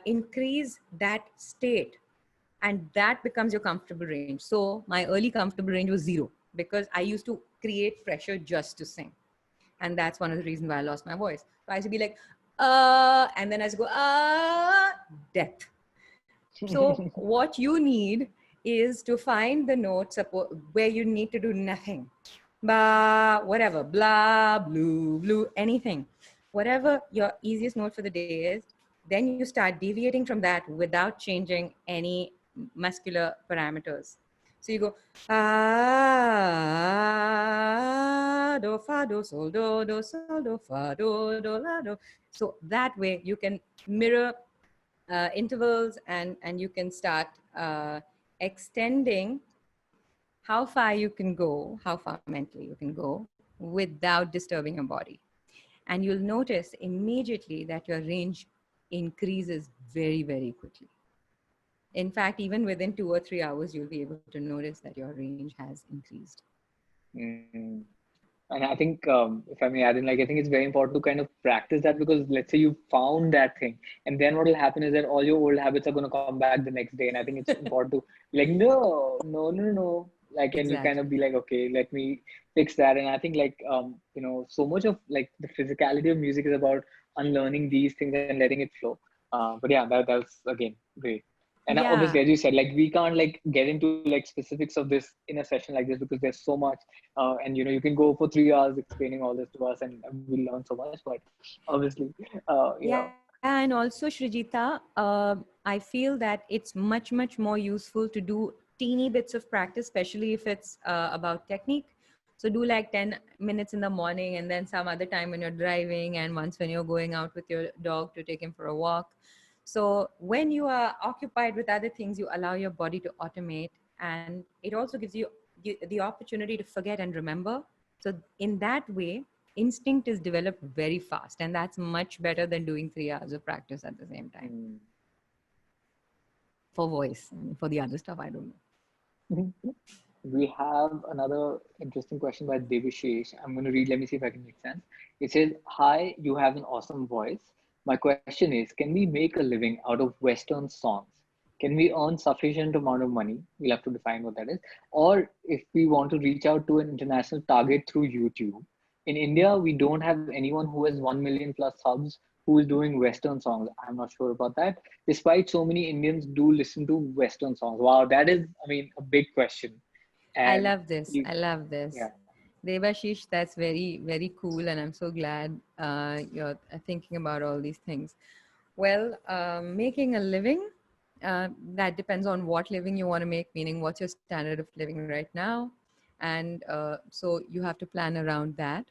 increase that state, and that becomes your comfortable range. So my early comfortable range was 0, because I used to create pressure just to sing. And that's one of the reasons why I lost my voice. So I used to be like, and then I used to go, death. So what you need is to find the note where you need to do nothing. Ba, whatever, blah, blue, blue, anything. Whatever your easiest note for the day is, then you start deviating from that without changing any muscular parameters. So you go, do, fa, do, sol, do, sol, do, fa, do, la, do. So that way you can mirror intervals, and you can start extending how far you can go, how far mentally you can go without disturbing your body. And you'll notice immediately that your range increases very, very quickly. In fact, even within 2 or 3 hours, you'll be able to notice that your range has increased. Mm. And I think, if I may add in, like, I think it's very important to kind of practice that, because let's say you found that thing, and then what will happen is that all your old habits are going to come back the next day. And I think it's important to be like, no, no, no, no. Like, and you kind of Exactly. be like, okay, let me fix that. And I think, like, so much of like the physicality of music is about unlearning these things and letting it flow. But yeah, that's again great. And Yeah. obviously, as you said, like, we can't like get into like specifics of this in a session like this, because there's so much, and you can go for 3 hours explaining all this to us, and we'll learn so much. But obviously, Yeah, and also, Srijita, I feel that it's much, much more useful to do teeny bits of practice, especially if it's about technique. So do like 10 minutes in the morning, and then some other time when you're driving, and once when you're going out with your dog to take him for a walk. So when you are occupied with other things, you allow your body to automate, and it also gives you the opportunity to forget and remember. So in that way, instinct is developed very fast, and that's much better than doing 3 hours of practice at the same time mm. for voice. I mean, for the other stuff, I don't know. We have another interesting question by Devishesh. I'm going to read. Let me see if I can make sense. It says, "Hi, you have an awesome voice. My question is, can we make a living out of Western songs? Can we earn sufficient amount of money? We'll have to define what that is. Or if we want to reach out to an international target through YouTube. In India, we don't have anyone who has 1 million plus subs who is doing Western songs. I'm not sure about that. Despite so many Indians do listen to Western songs. Wow, that is, I mean, a big question. I And love this. you, I love this. yeah. Devashish, that's very, very cool. And I'm so glad you're thinking about all these things. Well, making a living, that depends on what living you want to make, meaning what's your standard of living right now. And so you have to plan around that.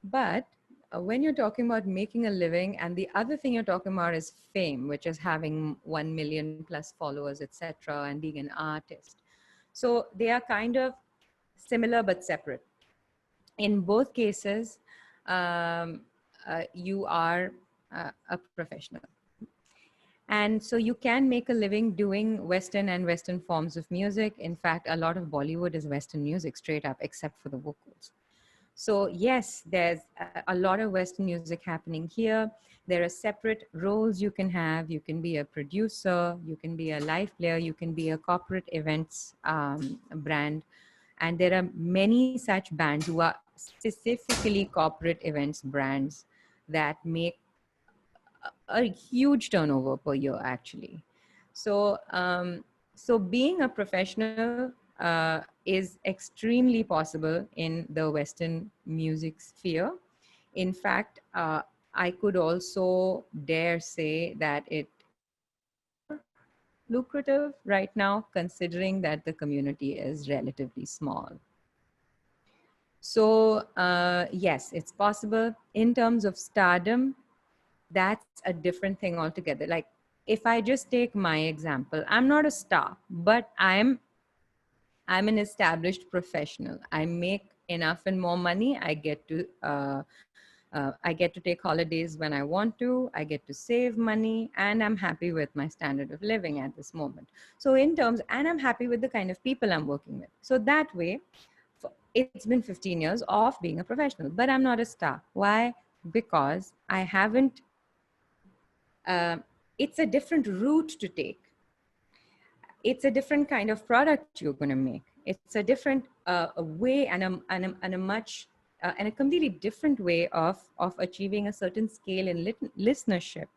But when you're talking about making a living, and the other thing you're talking about is fame, which is having 1 million plus followers, etc., and being an artist. So they are kind of similar but separate. In both cases, um, you are a professional. And so you can make a living doing Western and Western forms of music. In fact, a lot of Bollywood is Western music straight up, except for the vocals. So, yes, there's a lot of Western music happening here. There are separate roles you can have. You can be a producer, you can be a live player, you can be a corporate events brand. And there are many such bands who are specifically corporate events brands that make a huge turnover per year, actually. So, so being a professional is extremely possible in the Western music sphere. In fact, I could also dare say that it is more lucrative right now, considering that the community is relatively small. So, yes, it's possible. In terms of stardom, that's a different thing altogether. Like, if I just take my example, I'm not a star, but I'm an established professional. I make enough and more money. I get to take holidays when I want to. I get to save money, and I'm happy with my standard of living at this moment. So in terms, and I'm happy with the kind of people I'm working with. So that way, it's been 15 years of being a professional, but I'm not a star. Why? Because I haven't. It's a different route to take. It's a different kind of product you're going to make. It's a different a way and a much and a completely different way of achieving a certain scale in listenership.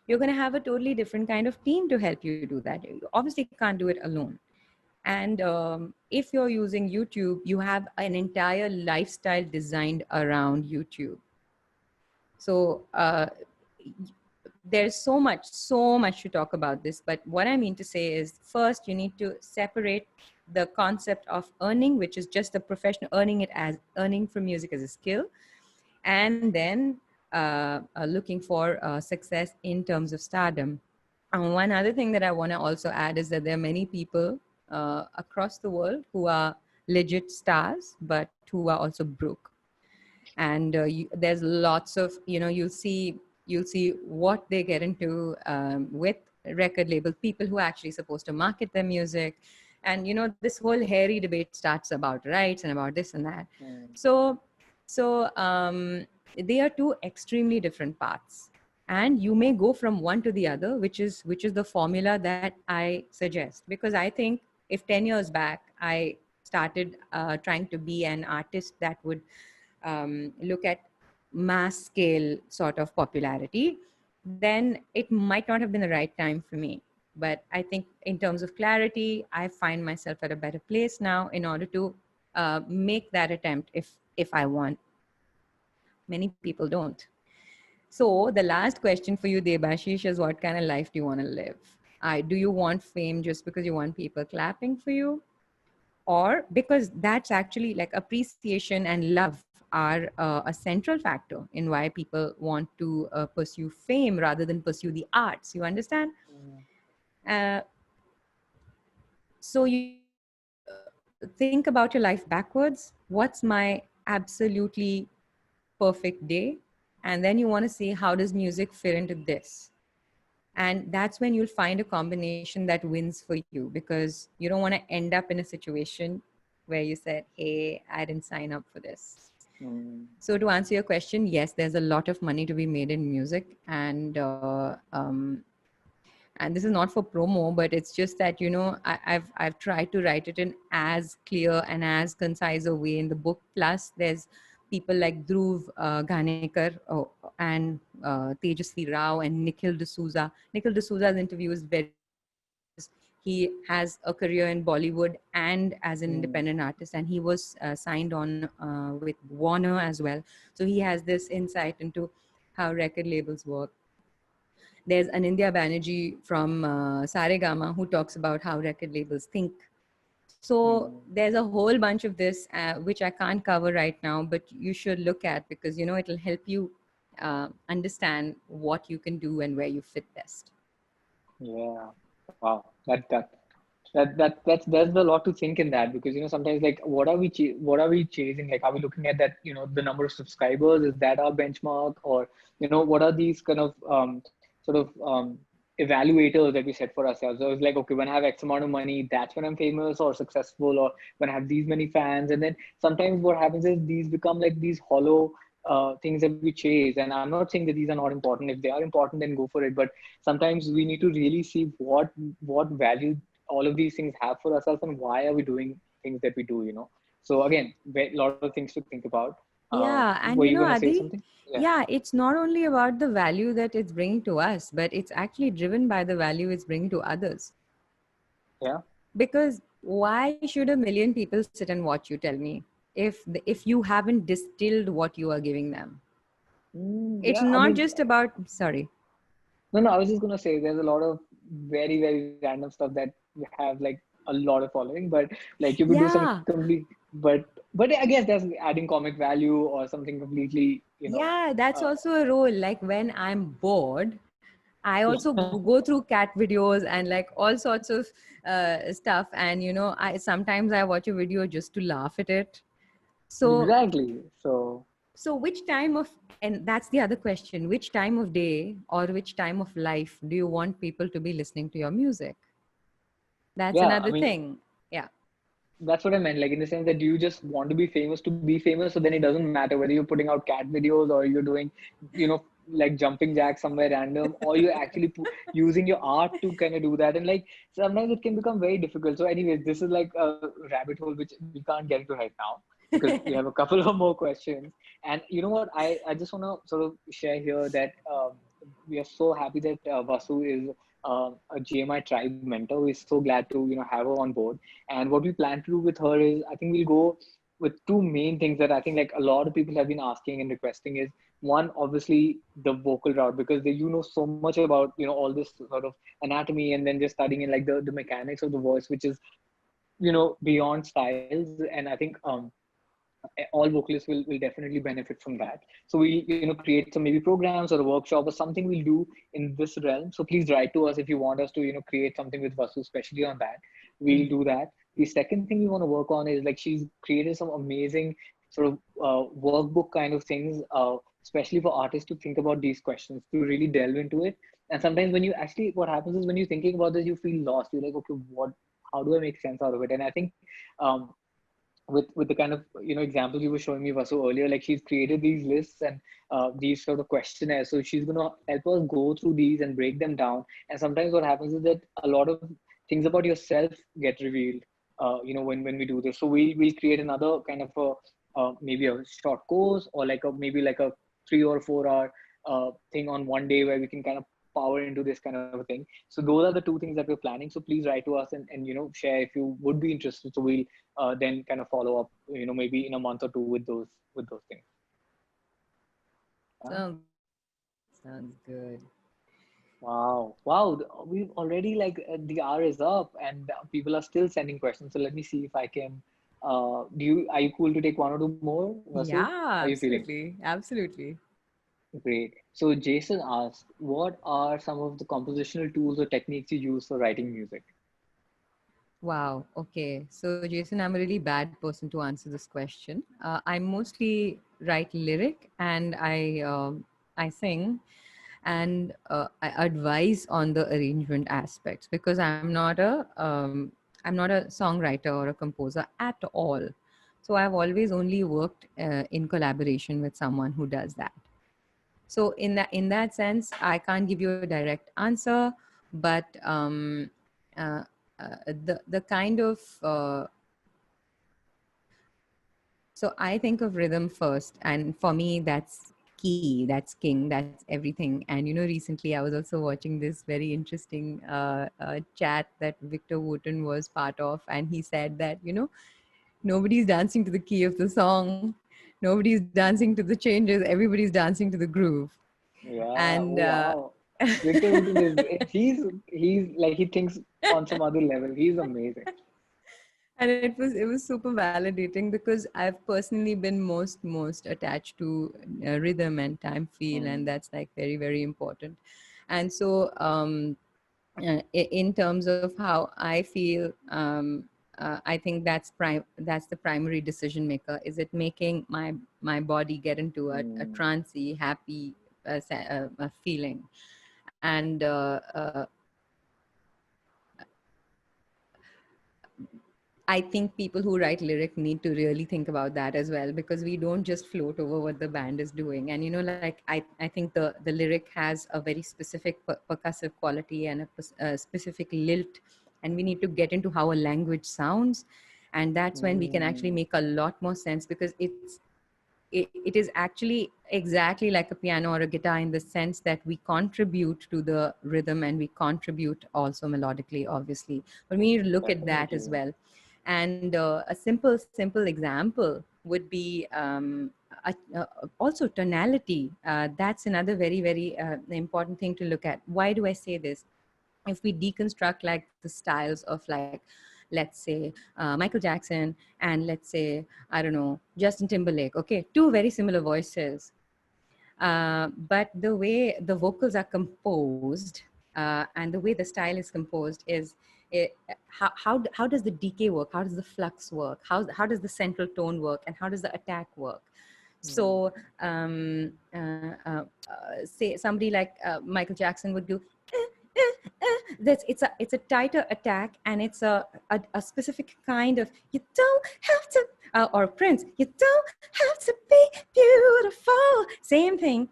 You're going to have a totally different kind of team to help you do that. You obviously can't do it alone. And if you're using YouTube, you have an entire lifestyle designed around YouTube. So there's so much to talk about this. But what I mean to say is, first, you need to separate the concept of earning, which is just the professional earning it as earning from music as a skill, and then looking for success in terms of stardom. One other thing that I want to also add is that there are many people across the world who are legit stars, but who are also broke. And there's lots of, you'll see what they get into with record label people who are actually supposed to market their music. And this whole hairy debate starts about rights and about this and that. Mm. So they are two extremely different paths, and you may go from one to the other, which is the formula that I suggest. Because I think if 10 years back I started trying to be an artist that would look at mass scale sort of popularity, then it might not have been the right time for me. But I think in terms of clarity, I find myself at a better place now in order to make that attempt if I want. Many people don't. So the last question for you, Debashish, is what kind of life do you want to live? Do you want fame just because you want people clapping for you? Or because that's actually like appreciation and love are a central factor in why people want to pursue fame rather than pursue the arts. You understand? Mm. Uh, so you need to think about your life backwards. What's my absolutely perfect day? And then you want to see, how does music fit into this? And that's when you'll find a combination that wins for you, because you don't want to end up in a situation where you said, hey, I didn't sign up for this. Mm. So to answer your question, yes, there's a lot of money to be made in music. And this is not for promo, but it's just that, I've tried to write it in as clear and as concise a way in the book. Plus there's people like Dhruv Ghanekar and Tejasvi Rao and Nikhil D'Souza. Nikhil D'Souza's interview is very good because he He has a career in Bollywood and as an Mm, independent artist, and he was signed on with Warner as well. So he has this insight into how record labels work. There's Anindya Banerjee from Saregama who talks about how record labels think. So mm. there's a whole bunch of this, which I can't cover right now, but you should look at, because it'll help you understand what you can do and where you fit best. Yeah. Wow. That's a lot to think in that, because sometimes, like, what are we chasing? Like, are we looking at that, the number of subscribers? Is that our benchmark? Or what are these kind of sort of evaluators that we set for ourselves? So it's like, okay, when I have X amount of money, that's when I'm famous or successful, or when I have these many fans. And then sometimes what happens is these become like these hollow things that we chase. And I'm not saying that these are not important. If they are important, then go for it. But sometimes we need to really see what value all of these things have for ourselves, and why are we doing things that we do. So again, a lot of things to think about. Yeah, Were and you going to say Adi, something? Yeah. yeah, it's not only about the value that it's bringing to us, but it's actually driven by the value it's bringing to others. Yeah. Because why should a million people sit and watch you? Tell me, if you haven't distilled what you are giving them. It's Yeah, I not mean, just about, sorry. no, I was just going to say there's a lot of very, very random stuff that you have, like, a lot of following, but like you could do some Yeah, complete, but I guess that's adding comic value or something completely. yeah, that's also a role. Like when I'm bored, I also Yeah. go through cat videos and like all sorts of stuff. And I sometimes I watch a video just to laugh at it. So Exactly. So which time of, and that's the other question, which time of day or which time of life do you want people to be listening to your music? That's yeah, I another mean, thing. Yeah. that's what I meant. Like, in the sense that, do you just want to be famous? So then it doesn't matter whether you're putting out cat videos or you're doing, like jumping jacks somewhere random, or you're actually using your art to kind of do that. And like sometimes it can become very difficult. So, anyways, this is like a rabbit hole which we can't get into right now, because we have a couple of more questions. And you know what? I just want to sort of share here that we are so happy that Vasu is a GMI tribe mentor. We're so glad to have her on board. And what we plan to do with her is, I think we'll go with two main things that I think like a lot of people have been asking and requesting is, one, obviously the vocal route, because they so much about all this sort of anatomy, and then just studying in like the mechanics of the voice, which is beyond styles. And I think all vocalists will definitely benefit from that. So we create some maybe programs or a workshop or something we'll do in this realm. So please write to us if you want us to create something with Vasu, especially on that. We'll do that. The second thing we want to work on is, like, she's created some amazing sort of workbook kind of things, especially for artists to think about these questions, to really delve into it. And sometimes when you actually, what happens is when you're thinking about this, you feel lost. You're like, okay, how do I make sense out of it? And I think with the kind of examples you were showing me, Vasu, earlier, like she's created these lists and these sort of questionnaires. So she's gonna help us go through these and break them down. And sometimes what happens is that a lot of things about yourself get revealed. When we do this, so we'll create another kind of a maybe a short course, or like maybe like a 3 or 4 hour thing on one day, where we can kind of power into this kind of a thing. So those are the two things that we're planning. So please write to us and share if you would be interested. So we'll then kind of follow up, maybe in a month or two with those things. Yeah. Sounds good. Wow. We've already, like, the hour is up, and people are still sending questions. So let me see if I can. Are you cool to take one or two more, Vasu? How are Yeah, you feeling? absolutely. Absolutely. Great. So Jason asked, what are some of the compositional tools or techniques you use for writing music? Wow. Okay. So, Jason, I'm a really bad person to answer this question. I mostly write lyric, and I sing, and I advise on the arrangement aspects, because I'm not a songwriter or a composer at all. So I've always only worked in collaboration with someone who does that. So in that sense, I can't give you a direct answer, but uh, the kind of so I think of rhythm first, and for me, that's key, that's king, that's everything. And recently I was also watching this very interesting chat that Victor Wooten was part of, and he said that nobody's dancing to the key of the song, nobody's dancing to the changes, everybody's dancing to the groove. Yeah. And Oh wow. Victor Wooten is he's like he thinks on some other level. He's amazing. and it was super validating, because I've personally been most attached to rhythm and time feel, and Mm, that's like very very important. And so in terms of how I feel, I think that's the primary decision maker. Is it making my body get into a mm, trancy happy feeling? And I think people who write lyric need to really think about that as well, because we don't just float over what the band is doing. And like I think the lyric has a very specific percussive quality and a specific lilt, and we need to get into how a language sounds, and that's when we can actually mm. make a lot more sense, because it is actually exactly like a piano or a guitar, in the sense that we contribute to the rhythm and we contribute also melodically, obviously, but we need to look at that as Definitely. well. And a simple example would be also tonality. That's another very very important thing to look at. Why do I say this? If we deconstruct like the styles of, like, let's say Michael Jackson, and let's say, I don't know, Justin Timberlake, okay, two very similar voices, but the way the vocals are composed, and the way the style is composed is it, how does the decay work, how does the flux work, how does the central tone work, and how does the attack work? Mm, So say somebody like Michael Jackson would do it's a tighter attack, and it's a specific kind of, you don't have to, or Prince, you don't have to be beautiful, same thing.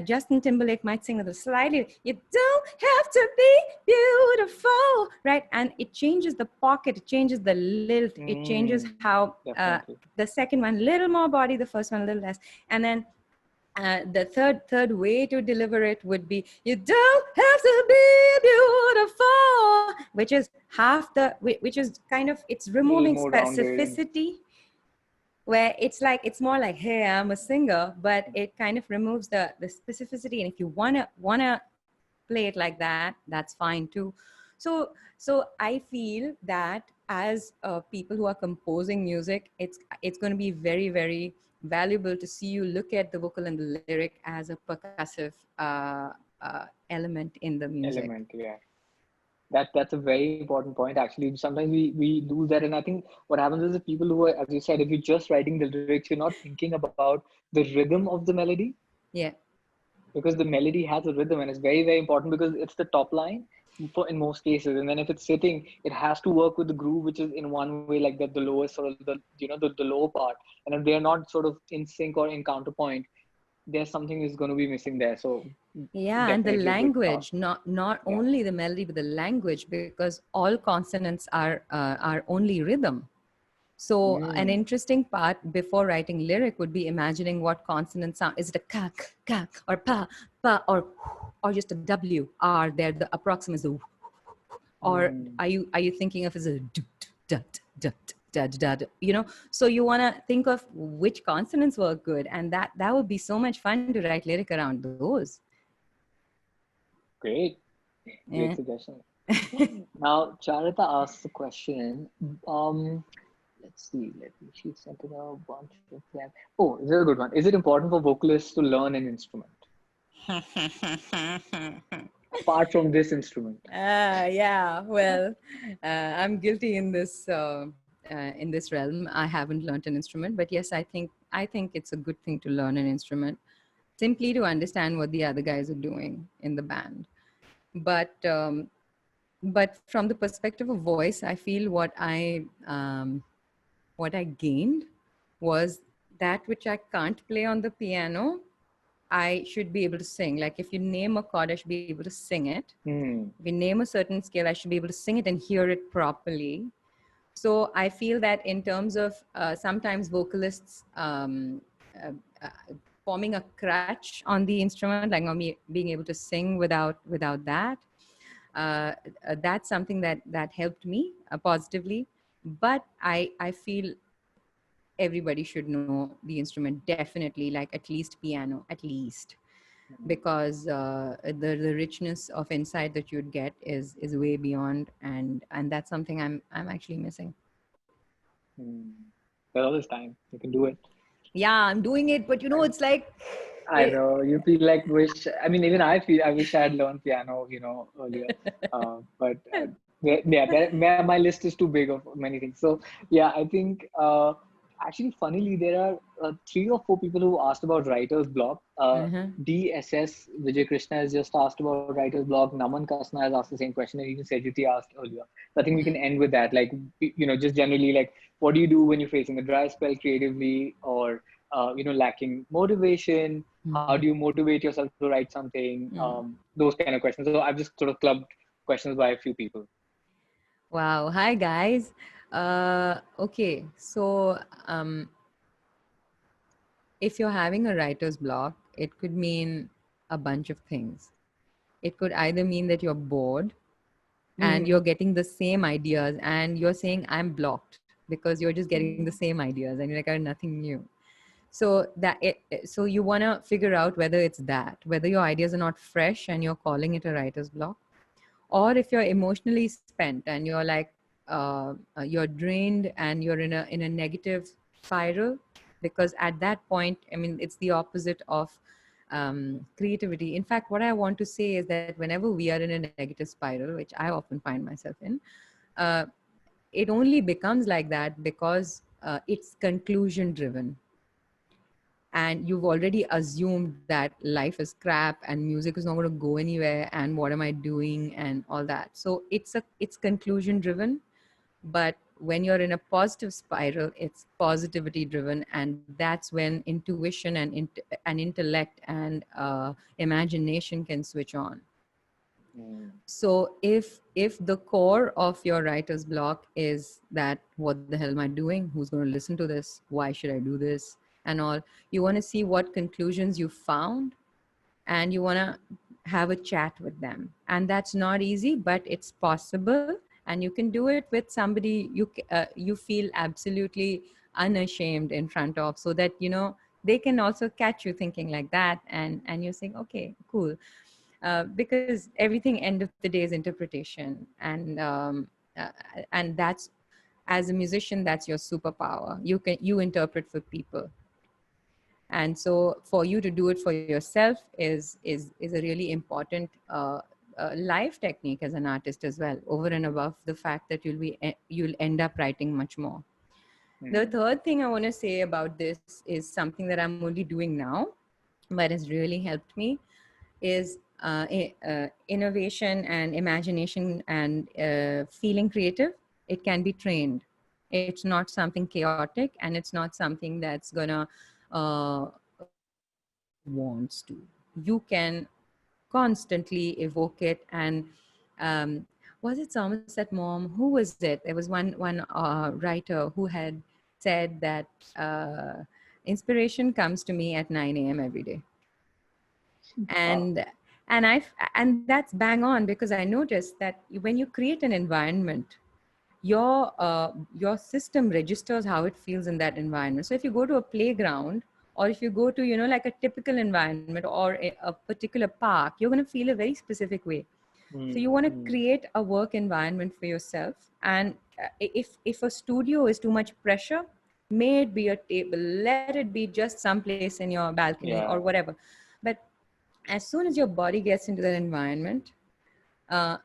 Justin Timberlake might sing a little slightly, you don't have to be beautiful, right? And it changes the pocket, it changes the lilt, it changes mm. how Definitely. the second one little more body, the first one a little less. And then the third way to deliver it would be, you don't have to be beautiful, which is which is kind of, it's A little removing more rounded. specificity, where it's more like, hey, I'm a singer, but it kind of removes the specificity. And if you wanna play it like that, that's fine too. So I feel that as people who are composing music, it's going to be very very valuable to see you look at the vocal and the lyric as a percussive element in the music. Element, yeah. That's a very important point. Actually, sometimes we lose that, and I think what happens is the people who are, as you said, if you're just writing the lyrics, you're not thinking about the rhythm of the melody, Yeah. because the melody has a rhythm, and it's very very important because it's the top line for in most cases, and then if it's sitting, it has to work with the groove, which is in one way like the lowest sort of the lower part, and if they are not sort of in sync or in counterpoint, there's something is going to be missing there. So Yeah, and the definitely a good thought. language, not Yeah. only the melody but the language, because all consonants are only rhythm. So an Mm. interesting part before writing lyric would be imagining what consonant sound. Is it a ka, or pa, or just a w, r? There, the approximate is a, or Mm. are you thinking of as a d, dut, dut, dut, dut, So you want to think of which consonants work good, and that would be so much fun to write lyric around those. Great. Yeah. Great suggestion. Now, Charita asks a question. Um, let's see. She sent in a bunch of them. Oh, this is a good one. Is it important for vocalists to learn an instrument apart from this instrument? Yeah, well, I'm guilty in this realm. I haven't learned an instrument, but yes, I think it's a good thing to learn an instrument, simply to understand what the other guys are doing in the band. But from the perspective of voice, I feel what I gained was that which I can't play on the piano, I should be able to sing. Like, if you name a chord, I should be able to sing it. Hmm. If you name a certain scale, I should be able to sing it and hear it properly. So I feel that in terms of sometimes vocalists uh, forming a crutch on the instrument, like not me being able to sing without that. That's something that helped me positively. But I feel everybody should know the instrument, definitely, like at least piano, at least, because the richness of insight that you'd get is way beyond, and that's something I'm actually missing. Mm. There's always time. You can do it. Yeah, I'm doing it, but it's like I it, know you feel like wish. I mean, even I feel I wish I had learned piano, earlier. But yeah, my list is too big of many things. So yeah, I think actually, funnily, there are three or four people who asked about writer's block. uh-huh. DSS Vijay Krishna has just asked about writer's block. Naman Kasna has asked the same question, and even Sejiti asked earlier. So I think we can end with that. Like, just generally, like, what do you do when you're facing a dry spell creatively, or lacking motivation? How do you motivate yourself to write something? Those kind of questions. So I've just sort of clubbed questions by a few people. Wow. Hi, guys. Okay. So, if you're having a writer's block, it could mean a bunch of things. It could either mean that you're bored and Mm, you're getting the same ideas and you're saying, I'm blocked because you're just getting the mm, same ideas and you're like, I have nothing new. So you want to figure out whether it's that, whether your ideas are not fresh and you're calling it a writer's block, or if you're emotionally spent and you're like you're drained and you're in a negative spiral. Because at that point, I mean, it's the opposite of creativity. In fact, what I want to say is that whenever we are in a negative spiral, which I often find myself in, uh, it only becomes like that because it's conclusion driven, and you've already assumed that life is crap and music is not going to go anywhere and what am I doing and all that. So it's conclusion driven. But when you're in a positive spiral, it's positivity driven, and that's when intuition and intellect and imagination can switch on. mm, So if the core of your writer's block is that, what the hell am I doing, who's going to listen to this, why should I do this, and all, you want to see what conclusions you found, and you want to have a chat with them. And that's not easy, but it's possible, and you can do it with somebody you feel absolutely unashamed in front of, so that they can also catch you thinking like that, and you're saying, okay, cool. Because everything, end of the day, is interpretation. Uh, and that's, as a musician, that's your superpower. You interpret for people. And so for you to do it for yourself is a really important life technique as an artist as well, over and above the fact that you'll end up writing much more. The mm, third thing I want to say about this is something that I'm only doing now, but has really helped me, is innovation and imagination and feeling creative. It can be trained. It's not something chaotic, and it's not something that's gonna evoke what it wants to. You can constantly evoke it. And um, was it Somerset Maugham? Who was it? There was one writer who had said that inspiration comes to me at 9 a.m. every day. wow. And and i and that's bang on, because I noticed that when you create an environment, your system registers how it feels in that environment. So if you go to a playground, or if you go to like a typical environment, or a particular park, you're going to feel a very specific way. So you Mm, want to mm, create a work environment for yourself. And if a studio is too much pressure, may it be a table, let it be just some place in your balcony or yeah. whatever. But as soon as your body gets into that environment, uh,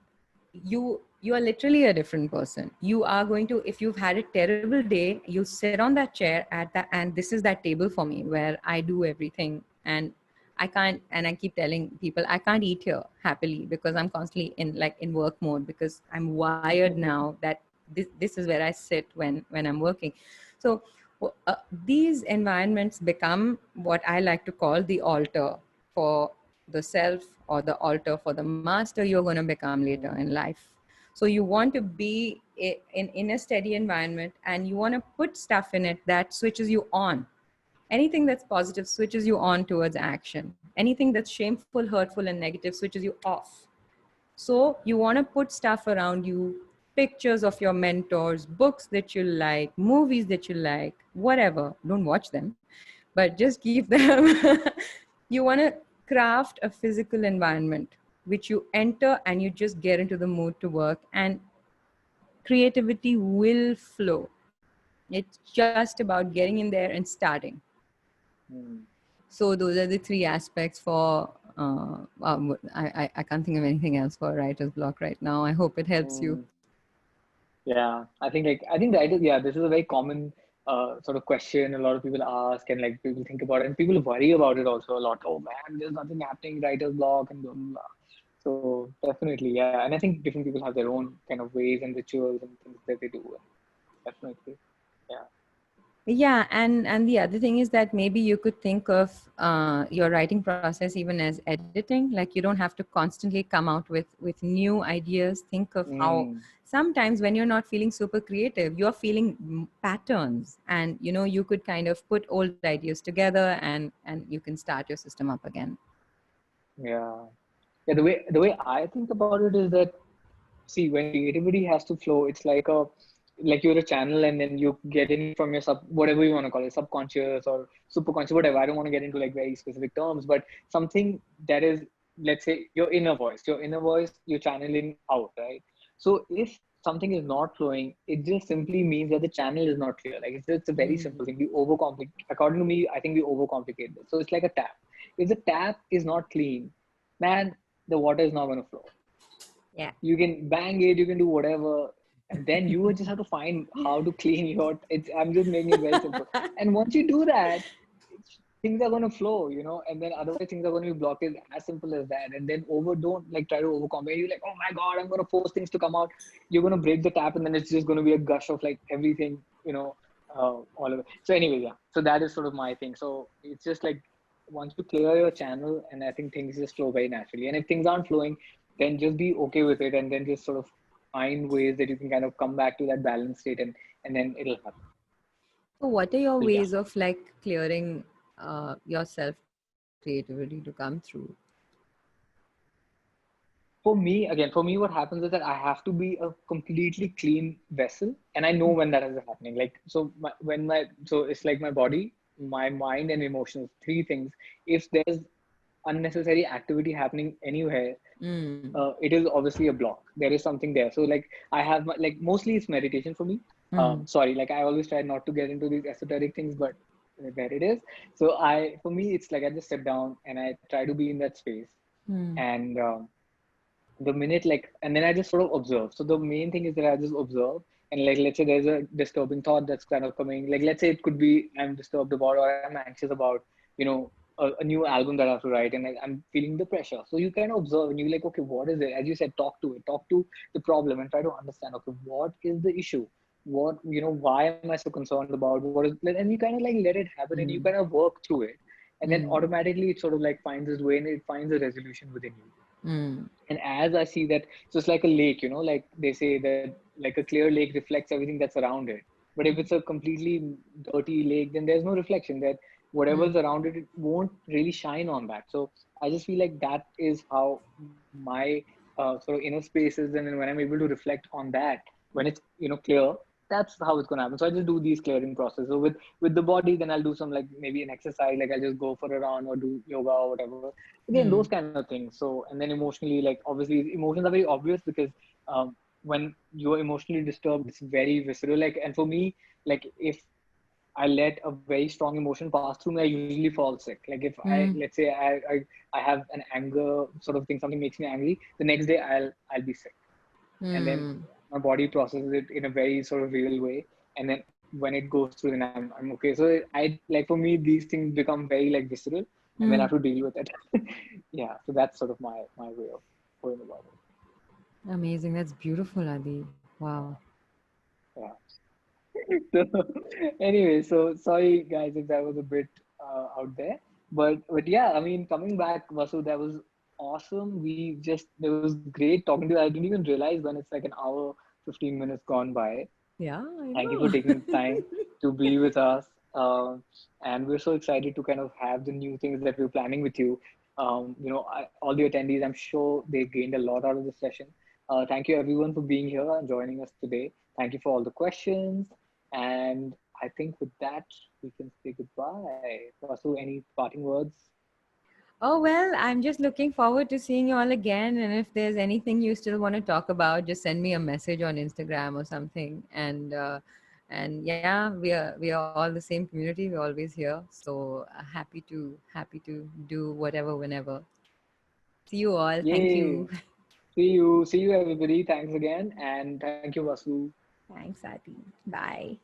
you are literally a different person. You are going to, if you've had a terrible day, you sit on that chair at that, and this is that table for me where I do everything. And I can't, and I keep telling people, I can't eat here happily because I'm constantly in work mode, because I'm wired now that this is where I sit when I'm working. So these environments become what I like to call the altar for the self, or the altar for the master you're going to become later in life. So you want to be in a steady environment, and you want to put stuff in it that switches you on. Anything that's positive switches you on towards action. Anything that's shameful, hurtful, and negative switches you off. So you want to put stuff around you, pictures of your mentors, books that you like, movies that you like, whatever. Don't watch them, but just keep them. You want to craft a physical environment which you enter and you just get into the mood to work, and creativity will flow. It's just about getting in there and starting. Mm. So those are the three aspects for. I can't think of anything else for writer's block right now. I hope it helps you. Mm. Yeah, I think that yeah, this is a very common sort of question a lot of people ask and like people think about it and people worry about it also a lot. Oh man, there's nothing happening, writer's block and blah blah blah. So definitely, yeah, and I think different people have their own kind of ways and rituals and things that they do. And definitely, yeah. Yeah, and the other thing is that maybe you could think of your writing process even as editing. Like you don't have to constantly come out with new ideas. Think of how Mm, sometimes when you're not feeling super creative, you're feeling patterns, and you could kind of put old ideas together, and you can start your system up again. yeah. Yeah, the way I think about it is that see when creativity has to flow, it's like you're a channel and then you're getting it from your whatever you want to call it, subconscious or superconscious, whatever. I don't want to get into like very specific terms, but something that is, let's say, your inner voice you're channeling out, right? So if something is not flowing, it just simply means that the channel is not clear. Like it's a very simple thing. We overcomplicate. According to me, I think we overcomplicate this. So it's like a tap. If the tap is not clean, man, the water is not going to flow. Yeah. You can bang it, you can do whatever, and then you just have to find how to clean your. I'm just making it very simple. And once you do that, things are going to flow, and then otherwise things are going to be blocked. It's as simple as that. And then don't like try to overcomplicate. You're like, oh my god, I'm going to force things to come out. You're going to break the tap, and then it's just going to be a gush of like everything, all of it. So anyway, yeah. So that is sort of my thing. So it's just like once you clear your channel, and I think things just flow very naturally. And if things aren't flowing, then just be okay with it, and then just sort of find ways that you can kind of come back to that balance state, and then it'll happen. So what are your So yeah. ways of like clearing yourself creativity to come through? For me, what happens is that I have to be a completely clean vessel, and I know when that is happening. Like, so so it's like my body, my mind, and emotions, three things. If there's unnecessary activity happening anywhere, Mm. it is obviously a block. There is something there. So like I have like mostly it's meditation for me. Mm. Sorry, like I always try not to get into these esoteric things, but there it is. So for me, it's like I just sit down and I try to be in that space, Mm. and the minute like and then I just sort of observe. So the main thing is that I just observe, and like let's say there's a disturbing thought that's kind of coming, like let's say it could be I'm disturbed about or I'm anxious about, a new album that I have to write, and I'm feeling the pressure. So you kind of observe and you're like, okay, what is it? As you said, talk to the problem and try to understand, okay, what is the issue? Why am I so concerned about what is, and you kind of like let it happen and you Mm. kind of work through it, and then Mm. automatically it sort of like finds its way and it finds a resolution within you. Mm. And as I see that, so it's like a lake, like they say that like a clear lake reflects everything that's around it. But if it's a completely dirty lake, then there's no reflection. That whatever's Mm. around it, it won't really shine on that. So I just feel like that is how my sort of inner space is. And then when I'm able to reflect on that, when it's clear, that's how it's gonna happen. So I just do these clearing processes. So with the body, then I'll do some like maybe an exercise, like I'll just go for a run or do yoga or whatever. Again, those Mm. kind of things. So and then emotionally, like obviously emotions are very obvious because when you're emotionally disturbed, it's very visceral. Like, and for me, like if I let a very strong emotion pass through me, I usually fall sick. Like if Mm. let's say I have an anger sort of thing, something makes me angry, the next day I'll be sick, and then Mm. my body processes it in a very sort of real way, and then when it goes through, then I'm okay. So I like for me these things become very like visceral, and then I have Mm. to deal with it. Yeah, so that's sort of my way of going about it. Amazing. That's beautiful, Adi. Wow. Yeah. So anyway, so sorry guys if that was a bit out there, but yeah, I mean coming back, Vasu, that was awesome. It was great talking to you. I didn't even realize when it's like an hour, 15 minutes gone by. Yeah, I Thank you for know. taking the time to be with us. Uh, and we're so excited to kind of have the new things that we're planning with you. All the attendees, I'm sure they gained a lot out of the session. Thank you everyone for being here and joining us today. Thank you for all the questions. And I think with that, we can say goodbye. Vasu, any parting words? Oh, well, I'm just looking forward to seeing you all again. And if there's anything you still want to talk about, just send me a message on Instagram or something. And yeah, we are all the same community. We're always here. So happy to do whatever whenever. See you all. Thank Yay! you. See you everybody. Thanks again, and thank you, Vasu. Thanks, Ati. Bye.